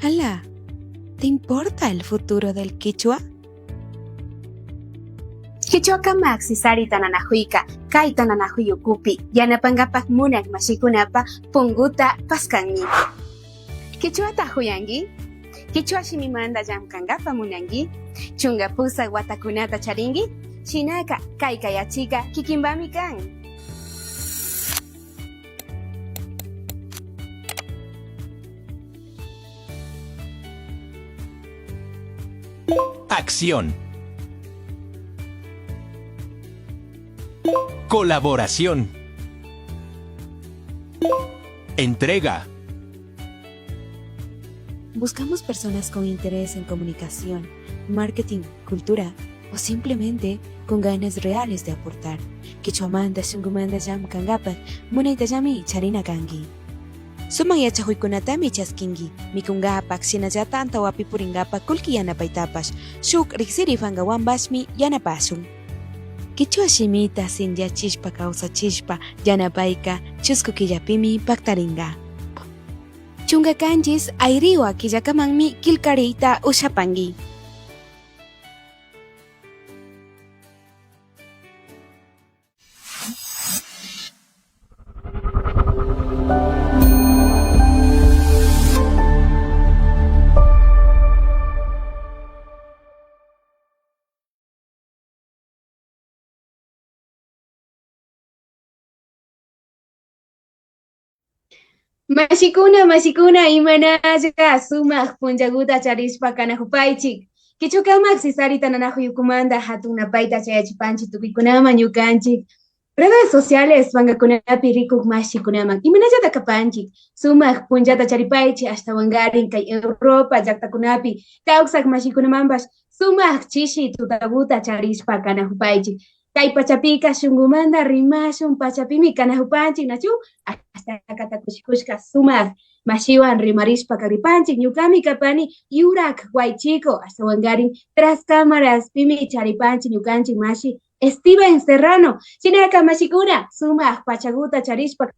Ala, ¿te importa el futuro del Quechua? Kichwaka maxi sarita nanahuika, kaita nanahuyukupi, yanapangapak munak mashikunapa punguta paskanmi. Kichwata huyangi, kichwa shimimanda llamkangapa munangi, chunga pusa watakunata charingi, shinaka kaikayachika kikimbami kan. Acción. Colaboración. Entrega. Buscamos personas con interés en comunicación, marketing, cultura o simplemente con ganas reales de aportar. Quechuamanta shungumanta llamkangapak munaytallami charina kanki. Suman yachahuykunatami chaskinki, mikungapak shinallata antawapi puringapak kullki yanapaytapash, shuk riqsirifangawanpashmi yanapasun. Kichwa shimita sinyachishpa kawsachishpa yanapayka chusku killapimi paktaringa. Chunga kanchis ayriwa killakamanmi kilkariyta ushapanki. Mashikuna imanalla sumaq punchaguta charishpa kanahupaychik. Kichukamak sisarita nanahuyukumanta hatunapayta chayachipanchik tukuykunaman ñukanchik. Redes sociales pangakunapi rikuq mashikunaman imanallata kapanchik. Sumaq punchata charipaychik ashtawangarin kay Europa llaqtakunapi kawsaq mashikunamanpash sumaq chishi tutabuta charishpa kanahupaychik. Kay pachapika shunkumanta rimashun pachapimi kanahupanchik nachu hasta katakushikushka sumaq mashiwan rimarishpa karipanchik ñukami kapani yurak waychiko hasta wangarin tras cámaras pimi charipanchik ñukanchik mashi Steven Serrano chinaka mashikuna sumaq pachaguta charishpa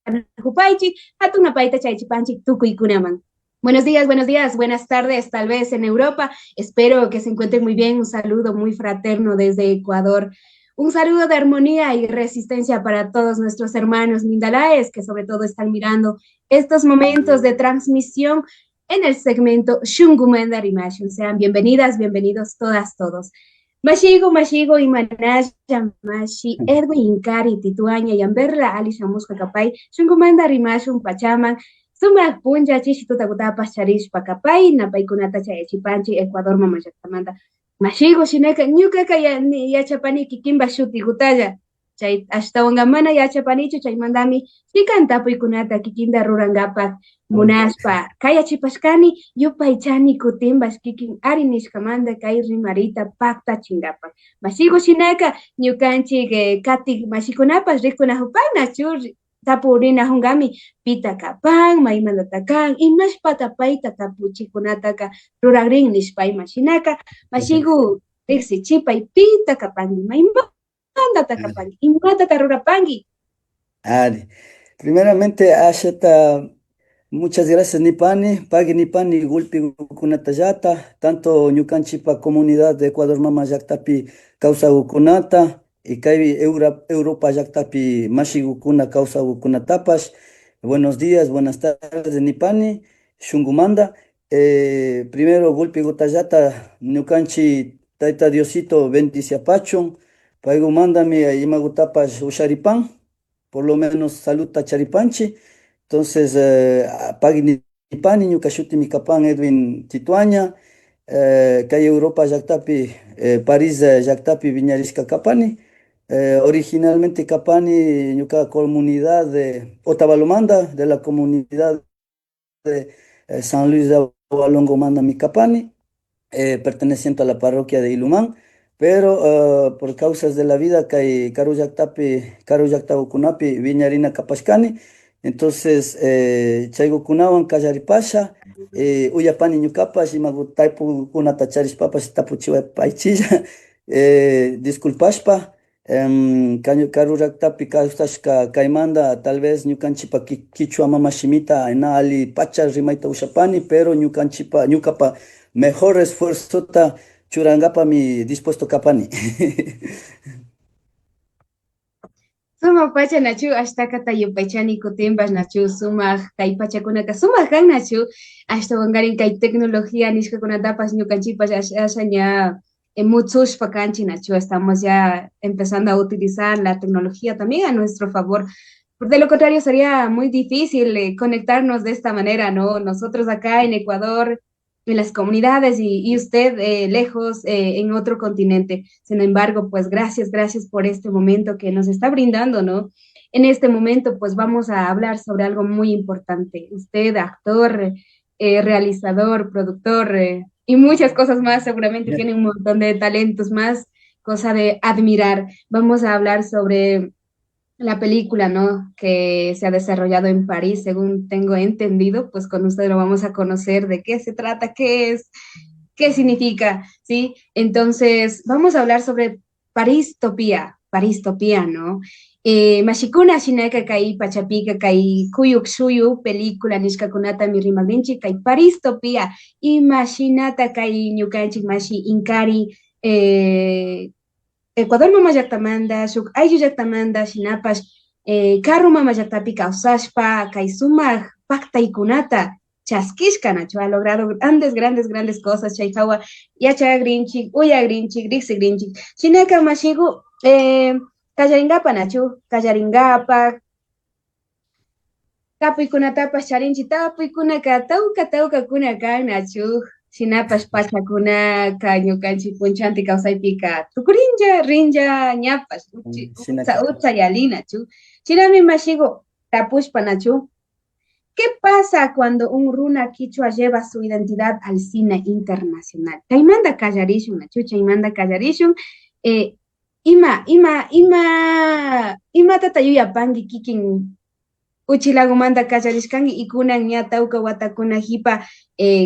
kanahupaychik hatunapayta chaychipanchik tukuykunaman. Buenos días, buenas tardes, tal vez en Europa. Espero que se encuentren muy bien. Un saludo muy fraterno desde Ecuador. Un saludo de armonía y resistencia para todos nuestros hermanos mindalaes que sobre todo están mirando estos momentos de transmisión en el segmento Shungumanda Rimashun. Sean bienvenidas, bienvenidos todas, todos. Mashigo y Manaya Mashi Edwin Cari Tituaña y Amberla Alisha Musca Capay Shungumanda Rimashun Pachaman Sumaq puncha chishi tutakutapas charishpa kapay napaykunata chayachipanchik Ecuador mamayllaqtamanta. Mashigo shinaka ñukaka yachapani kikinpa shutikutalla. Chay ashtawanqa mana yachapanichu chaymantami chikan tapuykunata kikinta rurankapak munaspa kayachipashkani yupaychani kutimbash kikin ari nishkamanta kay rimarita paktachinkapak. Mashigo shinaka ñukanchik kati mashikunapas rikunahupayna churri tapurina hungami pita kapan, maymanta kan, imashpata payta tapuchikunataka ruragrin nishpay mashinaka, mashigu riksi chipay pita kapangi, maymanta kapangi, imata rurapangi. Ari. Primeramente, Ashata, muchas gracias Nipani, Pagui Nipani, Gulpi Gukunatayata, tanto Ñukanchipa comunidad de Ecuador Mama Llaqtapi causa Gukunata, y kay Europa llaqtapi mashigukuna kawsagukunatapash. Buenos días, buenas tardes Nipani, Shungumanda. Primero Gulpi Gutallata, Ñukanchi Taita Diosito bendiciapachun, paigumandami imagutapash usharipan, por lo menos saluta charipanchi. Entonces, Pagui Nipani, Ñukashuti Mikapan Edwin Tituaña, kay Europa llaqtapi, París llaqtapi viñarisca kapani. Originalmente Capani, Ñuka comunidad de Otavalomanda, de la comunidad de San Luis de Agualongo Manda Micapani, perteneciente a la parroquia de Ilumán, pero por causas de la vida, Karuyaktapi, Viñarina Capascani, entonces Chaygukunawan Kallaripasha, Uyapani Ñukapas, Imagutaipu Kunata Charispapas, Tapuchiwa Paichilla, disculpaspa. Karuraktapi kawsashka kaymanta tal vez ñukanchipa kichwa mamashimita na ali pacha rimayta ushapani, pero ñukapa mejor esfuerzota churankapami dispuesto kapani. Suma pacha nachu hasta kata yupachani kutimpas nachu sumaq kay pachakunaka sumaq kan nachu hasta wangarin kay tecnología nishkakunatapas ñukanchipas ashaña mutsushpa kanchi nachu estamos ya empezando a utilizar la tecnología también a nuestro favor. De lo contrario sería muy difícil conectarnos de esta manera, ¿no? Nosotros acá en Ecuador, en las comunidades y usted lejos en otro continente. Sin embargo, pues gracias por este momento que nos está brindando, ¿no? En este momento, pues vamos a hablar sobre algo muy importante. Usted, actor, realizador, productor y muchas cosas más, seguramente Ya. tiene un montón de talentos más, cosa de admirar. Vamos a hablar sobre la película, ¿no? Que se ha desarrollado en París, según tengo entendido, pues con usted lo vamos a conocer de qué se trata, qué es, qué significa, ¿sí? Entonces, vamos a hablar sobre Paristopía, ¿no? Mashikuna shinaka kai pachapika kai kuyuk shuyu película nishkakunata mi rimagrinchi kai Paristopía imashinata kai ñukanchik mashi inkari Ecuador mama llaqtamanta, shuk ayllu llaqtamanta, shinapash, carro mama llaqtapi kawsashpa, kay sumaq paqtaykunata chaskishka nachu, ha logrado grandes cosas, chaykawa, yachagrinchik, uyagrinchik, riqsigrinchik. Shinaka mashigu, kallaringapa nachu, kallaringapa, tapuykunatapas charinchi, tapuykunaka tawka kuna kan nachu, shinapash pachakunaka ñukanchik punchanti kawsaypika tukurinlla rinlla ñapash Shinaka. utsa yalinachu. Chinami mashigu tapushpa nachu. ¿Qué pasa cuando un runa quichua lleva su identidad al cine internacional? Taimanda kallarishun nachu, chaymanda kallarishun. Eh, ima tatayuya pangi kikin Uchilagumanta kacharishkangi y kunan ñatauka watakuna hipa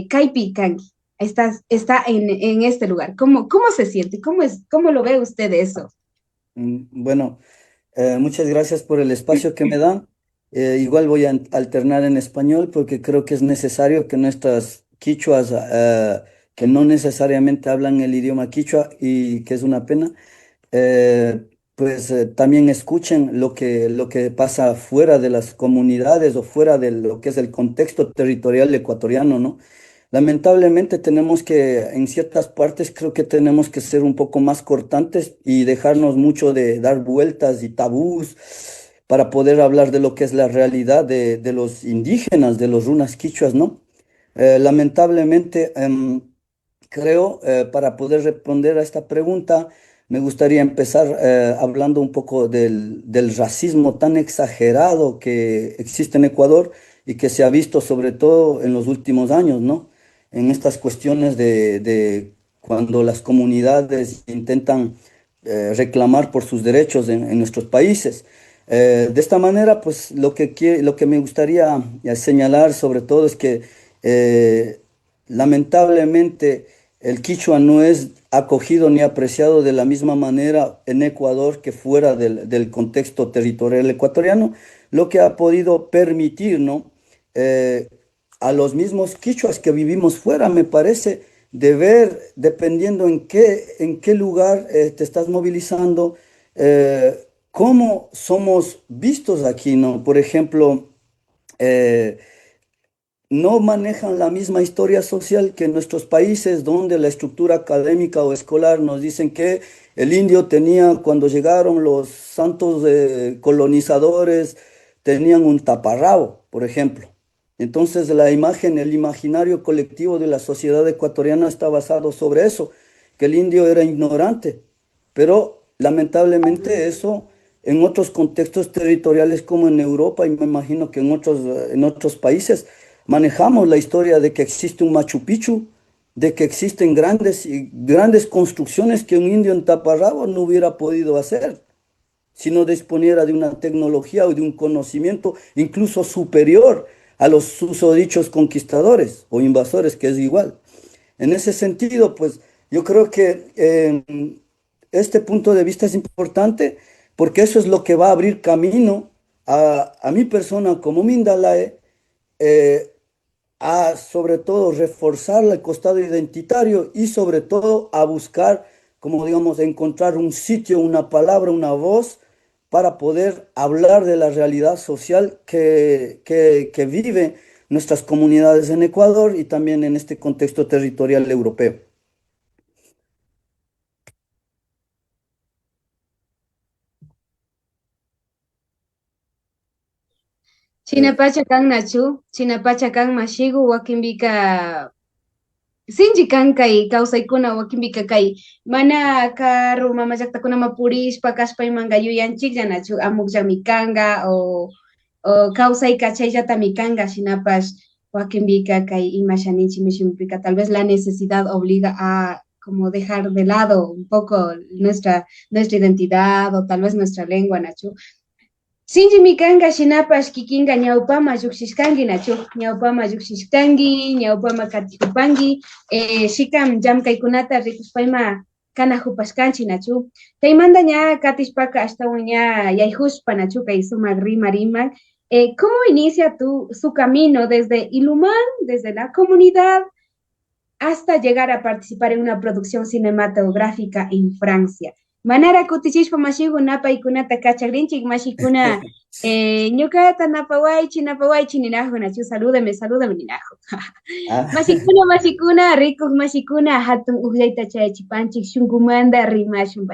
kaipi kangi. Está en este lugar. ¿Cómo se siente? ¿Cómo lo ve usted eso? Bueno, muchas gracias por el espacio que me dan. Igual voy a alternar en español porque creo que es necesario que nuestras quichuas, que no necesariamente hablan el idioma quichua y que es una pena, también escuchen lo que pasa fuera de las comunidades o fuera de lo que es el contexto territorial ecuatoriano, ¿no? Lamentablemente tenemos que, en ciertas partes, creo que tenemos que ser un poco más cortantes y dejarnos mucho de dar vueltas y tabús para poder hablar de lo que es la realidad de los indígenas, de los runas quichuas, ¿no? Lamentablemente, creo, para poder responder a esta pregunta, me gustaría empezar hablando un poco del racismo tan exagerado que existe en Ecuador y que se ha visto sobre todo en los últimos años, ¿no? En estas cuestiones de cuando las comunidades intentan reclamar por sus derechos en nuestros países. De esta manera, pues lo que me gustaría señalar sobre todo es que lamentablemente el quichua no es acogido ni apreciado de la misma manera en Ecuador que fuera del contexto territorial ecuatoriano, lo que ha podido permitir, ¿no? A los mismos quichuas que vivimos fuera, me parece, de ver, dependiendo en qué lugar te estás movilizando, cómo somos vistos aquí, ¿no? Por ejemplo, eh, no manejan la misma historia social que en nuestros países, donde la estructura académica o escolar nos dicen que el indio tenía, cuando llegaron los santos colonizadores, tenían un taparrabo, por ejemplo. Entonces la imagen, el imaginario colectivo de la sociedad ecuatoriana está basado sobre eso, que el indio era ignorante, pero lamentablemente eso en otros contextos territoriales como en Europa y me imagino que en otros países manejamos la historia de que existe un Machu Picchu, de que existen grandes construcciones que un indio en taparrabo no hubiera podido hacer si no disponiera de una tecnología o de un conocimiento incluso superior a los susodichos conquistadores o invasores, que es igual. En ese sentido, pues yo creo que este punto de vista es importante porque eso es lo que va a abrir camino a mi persona como Mindalae, eh, a sobre todo reforzar el costado identitario y sobre todo a buscar, como digamos, encontrar un sitio, una palabra, una voz para poder hablar de la realidad social que vive nuestras comunidades en Ecuador y también en este contexto territorial europeo. Eh, Chinapacha kan nachu, chinapacha kan mashigu wakinbika sinchi kan kay kawsaykuna wakinbika kay mana karu mama llaqtakuna purishpa kashpaymanga yuyanchiklla nachu amukllami kanga o kawsayka chayllatami kanga shinapash wakinbika kay imashaninchik mishinpika tal vez la necesidad obliga a como dejar de lado un poco nuestra identidad o tal vez nuestra lengua, Nachu. Sinchi mikanga shinapash kikinga ñawpama lluksishkangi nachu, ñawpama lluksishkangi, ñawpama katijupangi, shikam llamkaykunata rikuspayma kana hupashkanchi nachu. Kaymanta ña katishpaka ashtawan ña yayhushpa nachu kay sumak rimak. ¿Cómo inicia su camino desde Ilumán, desde la comunidad, hasta llegar a participar en una producción cinematográfica en Francia? Manara kutichishpa mashigu napaykunata kachagrinchik mashikuna ñukata napawaychi ninajo nachu salúdame ninajo. ah, Mashikuna rikuq mashikuna hatun uqllayta chayachipanchik shunkumanta rimashun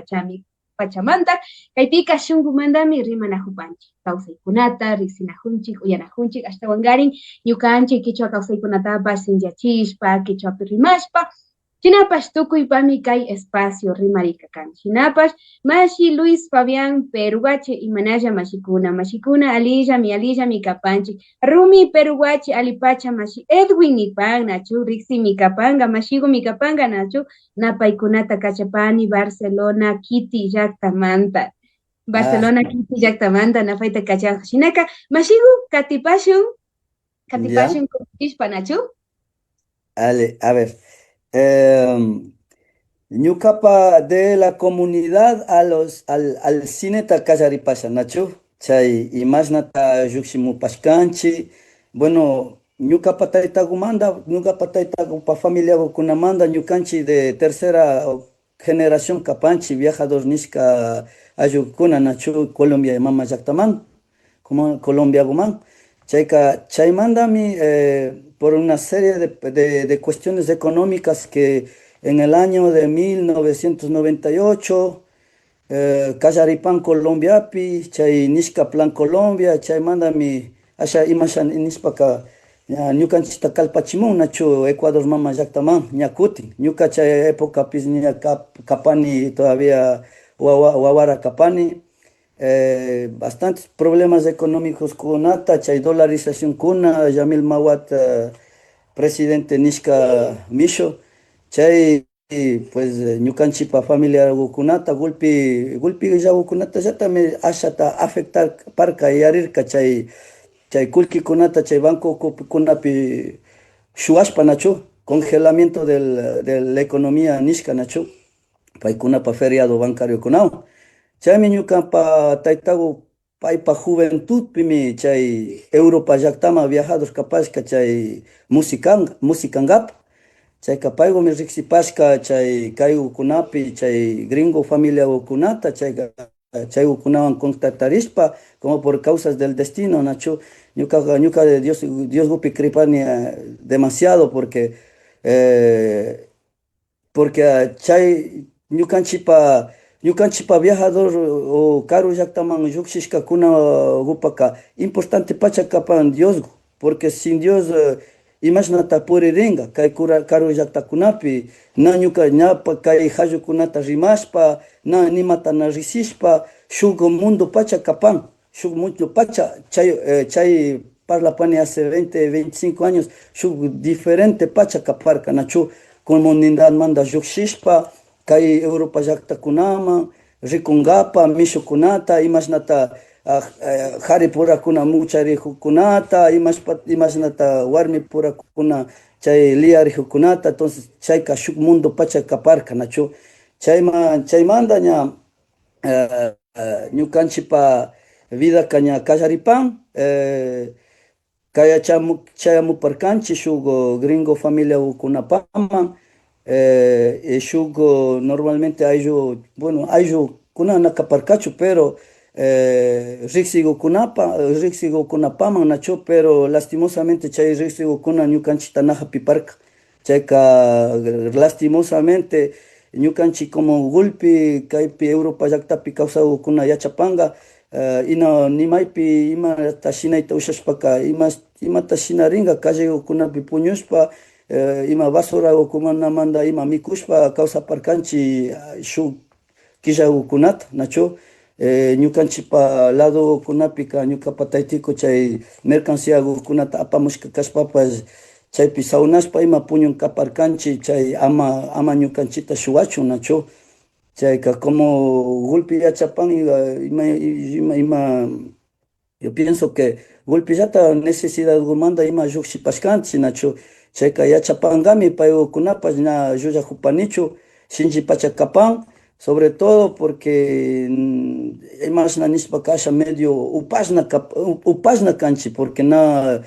pachamanta kaypika shunkumantami rimanajupanchik kawsaykunata riqsinajunchik uyanajunchik ashtawan garin ñukanchik kichwa kawsaykunatapas sinllachishpa kichwapi rimashpa shinapash tukuypami kay espacio rimarika kan shinapash mashi Luis Fabián Perugache imanalla mashikuna alillami kapanchik Rumi Perugache alipacha mashi Edwin nipan nachu Rixi mikapanga mashigu mikapanga nachu napaykunata kachapani Barcelona Kitty llaqtamanta ah, Barcelona Kitty llaqtamanta napayta kachaq shinaka mashigu ya, katipashun kuchishpa nachu. ale, a ver. Ñukapa de la comunidad al cine takallaripacha, Nacho. Chay imashnata lluqshimupashkanchi. Bueno, ñukapa taytagumanda, ñukapa taytagupa familia kunamanda, ñukanchi de tercera generación kapanchi, viajador nishka ayukuna, Nacho, Colombia y mama llaqtaman, como Colombia guman. Chaymandami, por una serie de cuestiones económicas que en el año de 1998, Callaripan Colombiapi, Chay Nishka Plan Colombia, Chay Mandami, Asha Imashan Inispaka, Ñukanchista Kalpachimun, Nacho, Ecuador Mama Yactaman, Ñacuti, Ñuka Chay época Pisnia Capani, todavía Wawara Capani, bastantes problemas económicos con ATA, Chay dolarización kuna, Yamil Mawat, presidente Nishka Misho. Chay, pues, ñukanchipa familia gukunata, gulpi ya gukunata, ya también ashata afectar parca y arirka, chay kulki kunata, chay banco kunapi, shuashpa nachu, congelamiento de la economía nishka nachu, paikunapa feriado bancario kunao. Chaymi ñukanpa taytagu, paipa juventud, pimi, chay Europa llaktama viajados kapashka, chay musicangap. Chay kapaygomi riqsipashka chay kayukunapi chay gringo familia ukunata chay ukunawan contactarishpa como por causas del destino nachu ñuka de Dios gupi kripani demasiado porque chay ñukanchipa viajador o karu llaqtaman lluqshishka kuna gupaka importante pacha kapan Dios porque sin Dios imashnata puriringa kay karu llaqtakunapi na ñuka ñapa kay hayukunata rimashpa na nimata na risishpa shuk mundo pacha kapan shuk mundo pacha chay parlapani hace 20 25 años shuk diferente pacha kaparka nachu comunidad manda lluqshishpa kay Europa llaqtakunama rikungapa mishukunata imashnata hari purakuna mucharijukunata imashnata warmi purakuna chay liarijukunata entonces chayka shuk mundo pacha kaparka nachu Chaymanta ña ñukanchipa vida kaña kallaripan, chayamuparkanchik shuk gringo familia kunapaman, shuk normalmente ayllu, bueno, ayllu kuna kaparkachu, pero riksikunapaman nachu, pero lastimosamente chay riqsikukuna ñukanchikta naja piparka. Chayka lastimosamente ñukanchik como gulpi kaypi Europa llaktapi kawsakukuna yachapanga, ina nimaypi imata shinayta ushashpaka imata shinaringa callekunapi puñushpa, ima basurakukunamanta ima mikushpa kawsaparkanchik shuk killakukunata nachu. Ñukanchikpa ladokunapika ñukapa taytayku chay mercancíakunata apamushka kashpapash chaypi sawnashpa ima puñun kaparkanchik, chay ama ñukanchikta shuwachun nachu. Chayka como golpe yachapan yo pienso que golpillata necesidad manda ima lluckshipashkanchik nachu. Chayka yachapangami paykunapas ña llullakupanichu shinchi pacha kapan, sobre todo porque imashna nishpa kasha medio upashna kanchik, porque na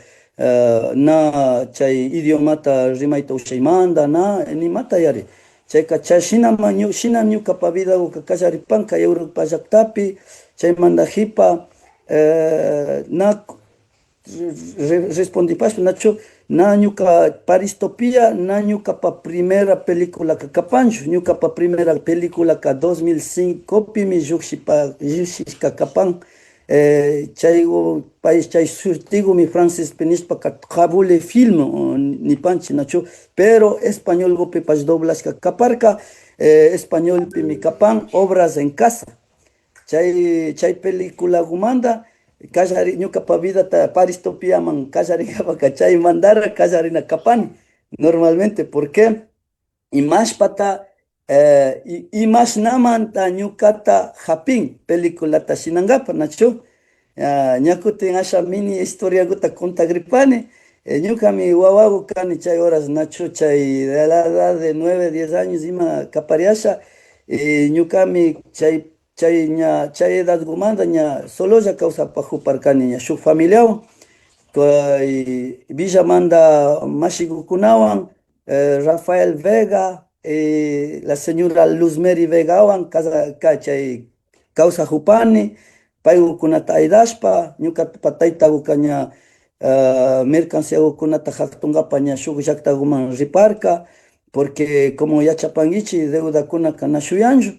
chay idiomata rimayta ushaymanta na nimata yari. Chayka shina ñukapa vida kallaripanka Europa llaktapi, chaymanta hipa na respondipashpa nachu, na ñuka Paristopía na ñukapa primera película kapanchu, ñukapa primera película 2005 pimi llushishka kapan, chay país chay surtigumi Francis Penishpa Kabule film nipanchi nachu, pero español gopi pash doblashka kaparka, español pimi kapan obras en casa. Chay película gumanda kallari ñukapa vidata Paristopiaman kallarikapaka chay mandara kallarina kapani normalmente. ¿Por qué? Imashpata imashnamanta ñukata hapin peliculata shinangapa nachu. Ñakutin asha mini historiakuta contagripani, ñukami wawaku kani chay horas nachu, chay de la edad de 9, 10 años ima kapariasha, ñukami chay edad gumanda ña sololla kawsapa huparkani ña shuk familiawan, Villamanda mashikukunawan, Rafael Vega, la señora Luzmeri Vegawan chay kawsa hupani, paykukunata aydashpa ñukapa taytakuka ña mercancíakunata jaktungapa ña shuk llaktakuman riparka, porque como yachapankichik deudakunaka na shuyanchu.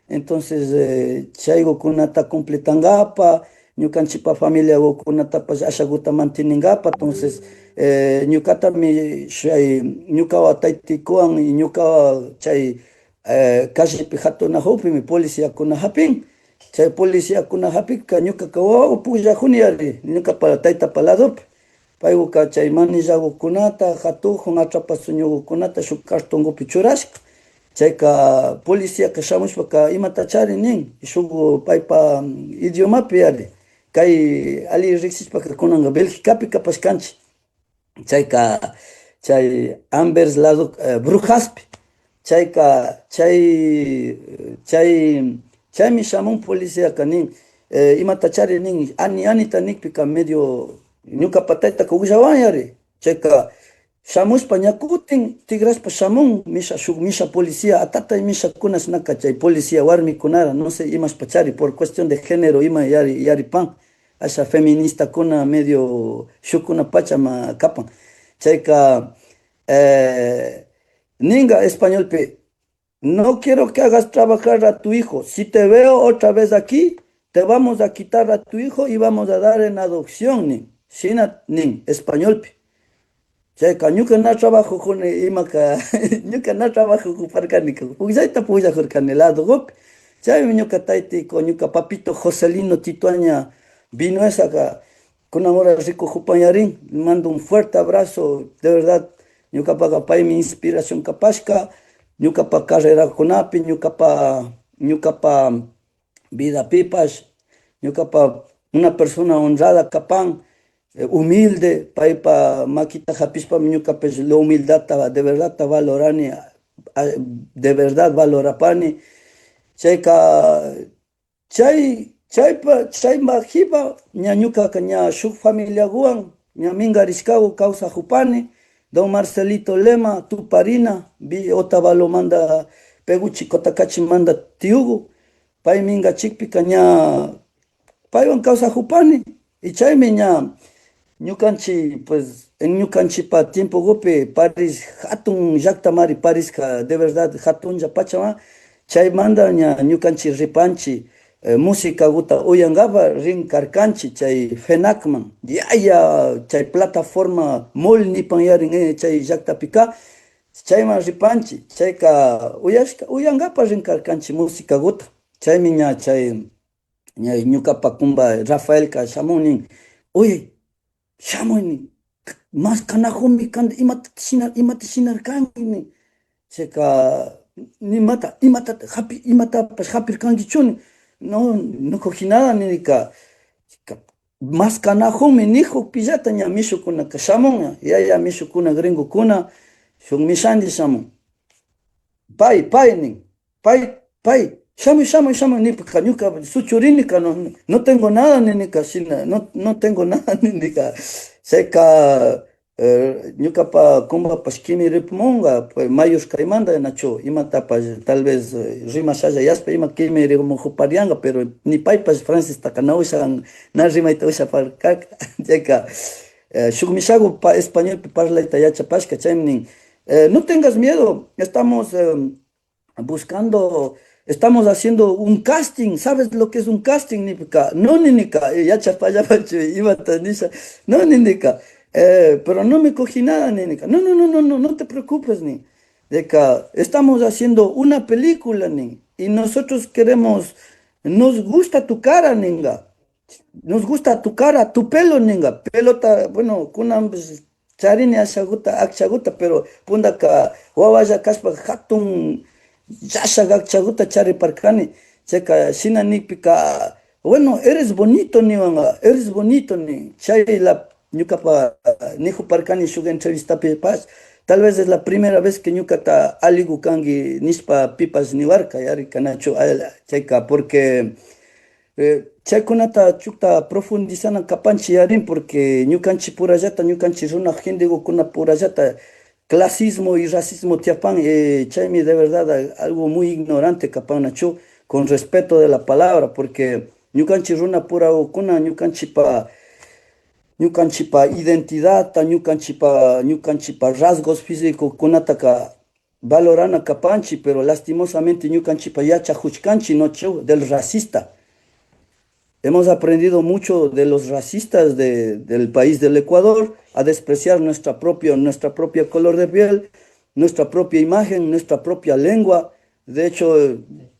Entonces chaykukunata completangapa, ñukanchipa familiakunatapash ashakuta manteningapa. Entonces ñukatami ñukawa taytaykuwan y ñukawa chay callepi hatunakupimi policíakuna hapin. Chay policíakuna hapika ñukaka wawa pullakuni yari ñukapa taytapa ladopi. Paykuka chay manillakukunata hatukun atrapasuñukunata shuk cartonkupi churashka. Chayka policíaka shamushpaka imata chari nin shuk paypa idiomapi yari, kay ali riksishpaka kunanka Belgicapi kapashkanchik. Chayka chay Anvers lado Brujaspi. Chayka chaymi shamun policíaka nin imata chari nin anita nikpika medio ñukapa taytaka ullawan yari. Chayka shamushpa ñakutin tigrashpa shamun shuk misha policía, atatay mishakunash naka chay policía warmikunara, no sé imashpa chari por cuestión de género ima yaripan, asha feminista kuna medio shukuna pachama kapan. Chayka ninga españolpe, no quiero que hagas trabajar a tu hijo, si te veo otra vez aquí te vamos a quitar a tu hijo y vamos a dar en adopción nin, shina nin españolpe. Chayka ñuka na trabajo con imaka ñuka na trabajo kuparkani pullayta pullakurkani lado gopi. Chaymi ñuka taytayku ñuka papito Joselino Tituaña vino esa kunan hora rikujupañarin, mando un fuerte abrazo, de verdad ñukapa paymi inspiración kapashka, ñukapa carrera kunapi, ñukapa vida pipash, ñukapa una persona honrada kapan, humilde, paypa makita japishpa ñukapish la humildad de verdad ta valorani de verdad valorapani, chayka, chay majipa, ña ñuka ña shuk familia guan, ña mingarishkagu causa jupani, don Marcelito Lema, Tuparina, Otavalo manda, Peguchi Kotakachi manda tiugu, pay minga chikpika ña, paywan causa jupani, y chaymi ña, ñukanchi, pues, en ñukanchipa tiempo gope, Paris, hatun llaktamari Pariska, de verdad, hatunlla pachama, chay manda ña ñukanchi ripanchi, música guta uyangaba rin karkanchi chay FENACman, yaya chay plataforma mol nipan yarin chay llaktapika, chayman ripanchi, chayka uyangapa rin karkanchi música guta, chaymi ña chay ña ñukapa kumba Rafaelka shamunin, oye, shamunin, mas kanajumi kanda imata shinarkanki, chayka imata imatapas hapirkankichuni, no cogí nada ni nika. Más canajumi nijo pillata ña mishukuna kashamun, ya mishukuna gringo kuna, shuk mishandi shamun. Pay nin, pay, shamu ni ñuka suchurinika no tengo nada ni nika shina, no tengo nada ni nika. Seka ñuka pa kumba pashkimi ripmunga, pues mayus kaimanda nacho, imatapas tal vez rima shaya yaspa ima kimi rimujuparianga, pero ni paypas Francis takanawshan na rimayta usha parkaka, chayka shukmishagu pa español parlayta yachapashka chaymin, no tengas miedo, estamos estamos haciendo un casting, ¿sabes lo que es un casting? Nika, no ni nika, yachapayapachu imata nisha, no ni nika. Pero no me cogí nada, Nénica. No te preocupes, ni. De que estamos haciendo una película, ni. Y nosotros queremos, nos gusta tu cara, ninga. Nos gusta tu cara, tu pelo, ninga. Pelota, bueno, kuna charini akshaguta, pero pundaka wawaya kaspa hatun yasha akchaguta chari parkani. Cheka shina nipika, bueno, eres bonito, ni wanga, eres bonito, ni. Chay la ñukapa nijo parkani shuk entrevista pipas, tal vez es la primera vez que ñukata aligu kangi nispa pipas niwarka yari kanacho chayka, porque chaykunata chukta profundizana kapanchi yarin, porque ñukanchi purallata, ñukanchi runa gendigo kuna purallata clasismo y racismo tiapan, chaymi de verdad algo muy ignorante kapanacho, con respeto de la palabra, porque ñukanchi runa pura kuna ñukanchipa identidad, ñukanchipa rasgos físicos kunataka valorana kapanchi, pero lastimosamente ñukanchipa yacha huchkanchi noche del racista. Hemos aprendido mucho de los racistas del país del Ecuador a despreciar nuestra propia color de piel, nuestra propia imagen, nuestra propia lengua. De hecho,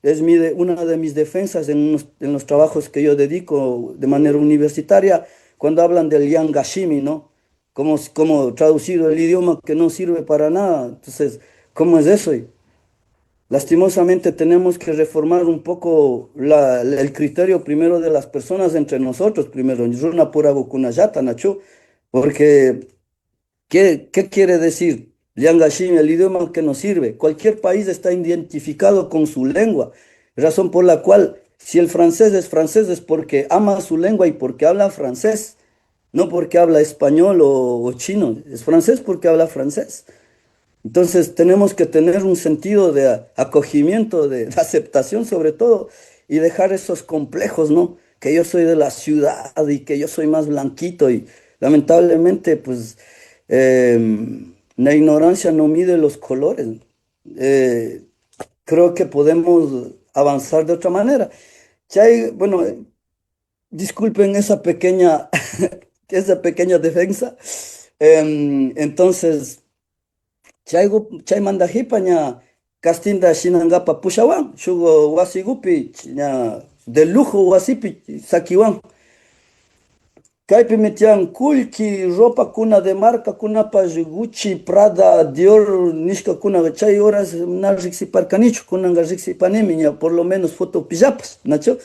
es una de mis defensas en los trabajos que yo dedico de manera universitaria, cuando hablan del Yangashimi, ¿no? ¿Cómo traducir el idioma que no sirve para nada? Entonces, ¿cómo es eso? Lastimosamente tenemos que reformar un poco el criterio primero de las personas entre nosotros, primero, porque ¿qué quiere decir Yangashimi, el idioma que nos sirve? Cualquier país está identificado con su lengua, razón por la cual si el francés es porque ama su lengua y porque habla francés, no porque habla español o chino, es francés porque habla francés. Entonces tenemos que tener un sentido de acogimiento, de aceptación sobre todo, y dejar esos complejos, ¿no? Que yo soy de la ciudad y que yo soy más blanquito, y lamentablemente pues la ignorancia no mide los colores. Creo que podemos avanzar de otra manera. Bueno, disculpen esa pequeña defensa. Entonces, chay mandajipa ña castinda shinangapa pushawan, shugo wasigupi ña de lujo wasipi sakiwan. Kaypi metian kulki, ropa kuna de marca kunapas Gucci, Prada, Dior, nishka kuna chay horas na rixiparkanichu kunanga rixipanimi ña por lo menos foto pijapas, nacho.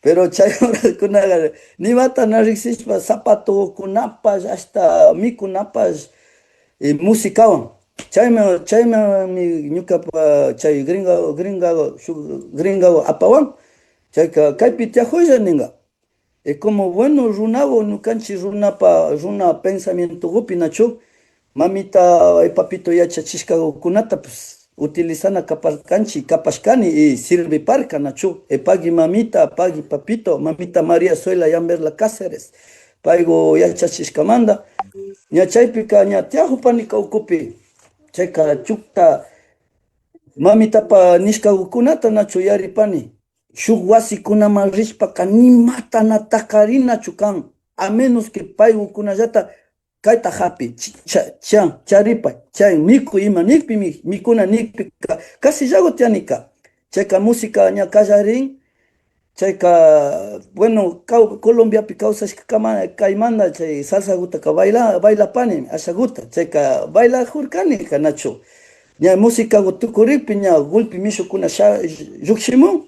Pero chay horas kunaga ni mata na rixispa zapato kunapas hasta mi kunapas musikawan. chayma mi ñukapa chay gringa apawan chayka kaypi tiajoya ninga. Como bueno runago nukanchi runa pensamiento gupi nachu mamita papito yachachishka kunata pues utilizana kapashkani y sirve parca nachu pagi mamita pagi papito mamita María Zoila Yamberla Cáceres paigo yachachishkamanda ña chaypika ña tiajupani kawkupi chayka chukta mamitapa nishkagukunata nachu yaripani shuk wasikunaman rishpaka nimata natakarinachu kan a menos que paygukunallata kayta hapi charipay chay miku ima nikpi mikuna nikpi casi llago tianika chayka música ña kallarin chayka bueno Colombiapi kawsashka kaymanta chay salsa gutaka bailapani ashaguta chayka bailajurkanika nachu ña música tukurikpi ña gulpi mishukuna llukshimun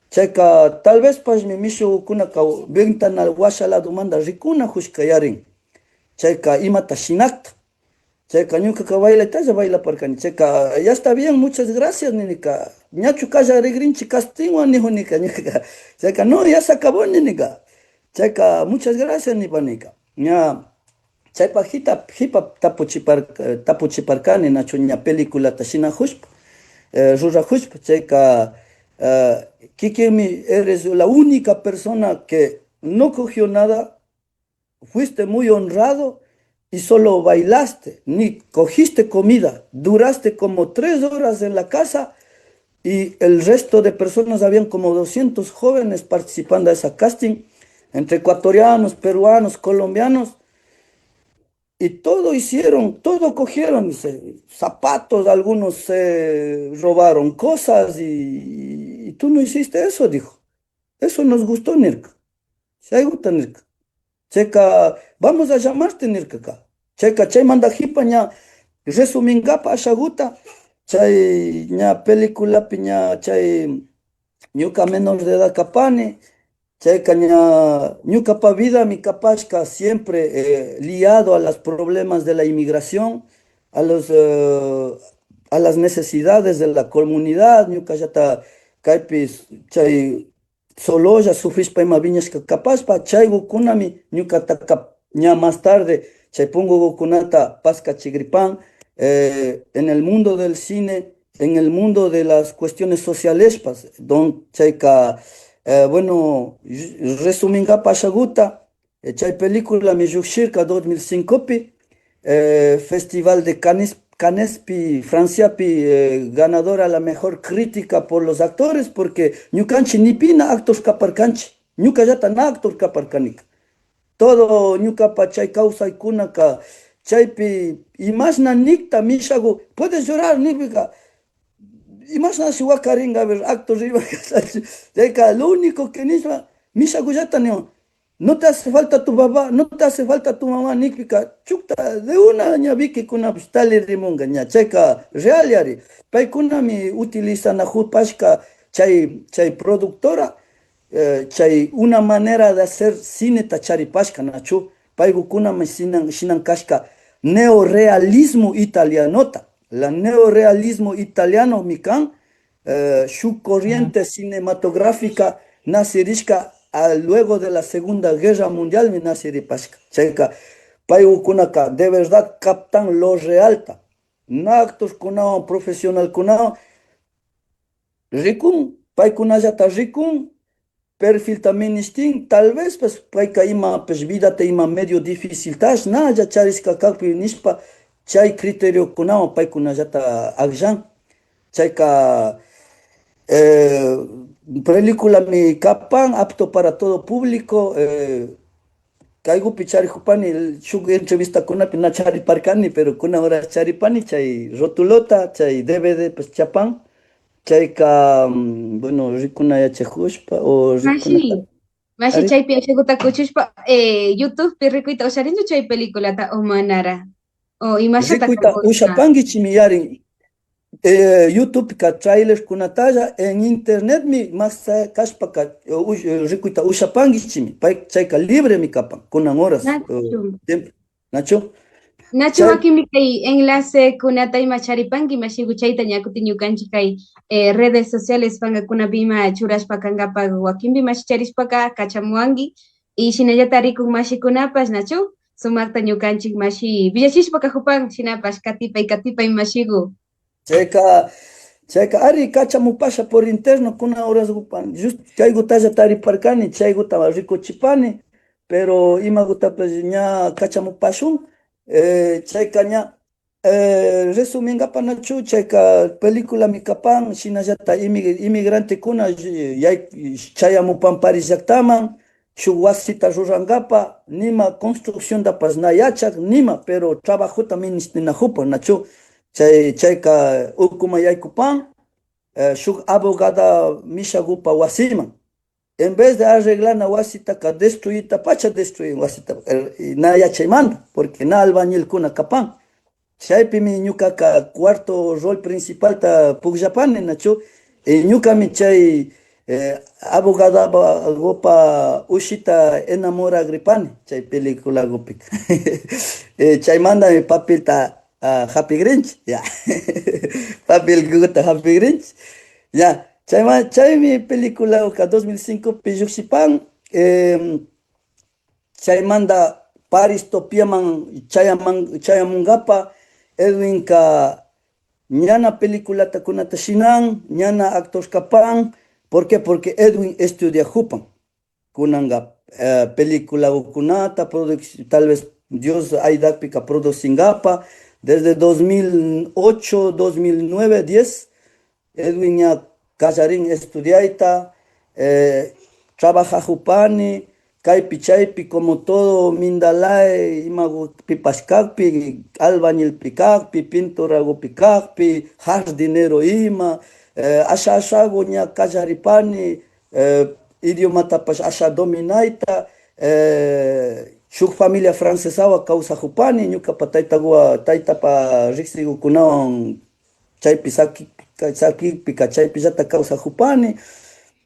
chayka tal vez pashmi mishukuna ventana washa lado manda rikuna hushka yarin chayka imata shinakta chayka ñukaka bailatalla bailaparkani chayka ya está bien muchas gracias ninika ñachu kalla regrinchi castingwan nijunika ñuka chayka no ya se acabó ninika chayka muchas gracias nipanika ña chaypa hipa tapuchiparkani nachu ña peliculata shina hushpa rura hushpa chayka Kikimi, eres la única persona que no cogió nada, fuiste muy honrado y solo bailaste, ni cogiste comida, duraste como 3 horas en la casa y el resto de personas, habían como 200 jóvenes participando de esa casting, entre ecuatorianos, peruanos, colombianos, y todo hicieron, todo cogieron, zapatos, algunos se robaron cosas y tú no hiciste eso, dijo. Eso nos gustó, Nirka. Se gusta, Nirka. Checa, vamos a llamarte, Nirka. Checa, chay manda hipa ña resumingapa ashaguta, chay ña película piña chay ñuka menor de edad kapani. Chayka ñukapa vida mi kapashka siempre liado a los problemas de la inmigración, a las necesidades de la comunidad, ñuka yata kaypis chay sololla sufrishpa ima viñashka kapashpa chaygukunami ñukata ña más tarde chay pungukunata paskachigripan en el mundo del cine, en el mundo de las cuestiones sociales, don chayka bueno, resuminga pashaguta, chay película mi yukshirka 2005pi, Festival de Canespi, Franciapi, ganadora la mejor crítica por los actores, porque ñukanchi nipina actors kaparkanchi, ñuka yata na actor kaparkanika. Todo ñukapa chay causa ikunaka, chaypi imashna nikta mishago, puedes llorar nipika. Imagina si wakaringa a ver actos lo único que Misha Guyata no te hace falta tu papá, no te hace falta tu mamá, Nikika, chukta, de una ñaviki kuna pistali rimunga, ña, checa, real yari, paikuna mi utiliza na pashka, chay productora, chay una manera de hacer cine tachari pashka, nachu, paigukuna me shinan kashka, neorealismo italianota. La neorealismo italiano mikan, su corriente cinematográfica nasirishka luego de la Segunda Guerra Mundial mi nasiripashka. Checa, payukunaka de verdad captan lo realta. Actos kunao profesional kunao rikun, paykunallata rikun, perfil también istin, tal vez pues payka ima pues vida te ima medio difícil tash, na ya chariska kakpi nispa. Chay criterio kunao paykunallata agjan chayka película mi kapan apto para todo público kaygupi charikupani shuk entrevista kunapi na chariparkani pero kuna hora charipani chay rotulota chay DVD pues chapan chayka bueno rikuna yachajushpa o rikuna Mashi chaypi ashaguta kuchushpa YouTube pi rikuita usharinchu chay peliculata o manara o imashata rikuita ushapangi chimiyarin YouTube ka trailer kunatalla en internet mi más kashpa ka rikuita ushapangi chimi chayka libre mi kapan kunan horas tiempo nacho Nacho Chay, Makimi kay enlace kunata ima charipanki mashigu chayta ñakuti ñukanchik kay redes sociales pankakuna bima churashpa kankapak wakimbi mashi charishpaka kachamuanki y shinallata rikun mashikunapash Nacho sumakta ñukanchik mashi villachishpa kahupan shinapash katipay mashigu. chayka, chayka ari kachamupasha por interno kuna horas gupan. Just chaygutalla tariparkani, chayguta rikuchipani, pero imagutapas ña kachamupashun, chayka ña resumingapa nachu, chayka película mi kapan, shinallata imigrante kuna chayamupan Paris llaktaman, shuk wasita rurangapa, nima construcción dapas na yachak, nima, pero trabajuta ministinajupa nachu. Chayka ukuma yaykupan, shuk abogada mishagupa wasiman. En vez de arreglar na wasitaka destruyita, pacha destruyen wasita, na yachaymanta, porque na albañil kuna kapan. Chaypimi ñukaka cuarto rol principal ta pukllapani nachu, ñukami chay abogada gopa ushita enamora gripani, chay película gupik. Chaymanta mi papel ta Happy Grinch, ya. Papel gusta Happy Grinch, ya. Chaymi película oka 2005 pilluxipan, chaymanta Paris topiaman chayamungapa, Edwinka ñana peliculata kunata shinan, ñana actors kapan, ¿por qué? Porque Edwin estudia jupan, kunanga película kunata, tal vez Dios aidakpika producingapa, desde 2008, 2009, 10, Edwin ya casarín estudiaita, trabaja jupani, kaypi chaypi como todo mindalae, imago pipaskakpi, albañilpi kakpi, pintoragopi kakpi, jardinero ima, ashago ña casaripani, idiomatapas asha dominaita, shuk familia francesawa causa jupani, ñukapa taytapa riksigukunawan chaypi sakipi chaypi llata causa jupani,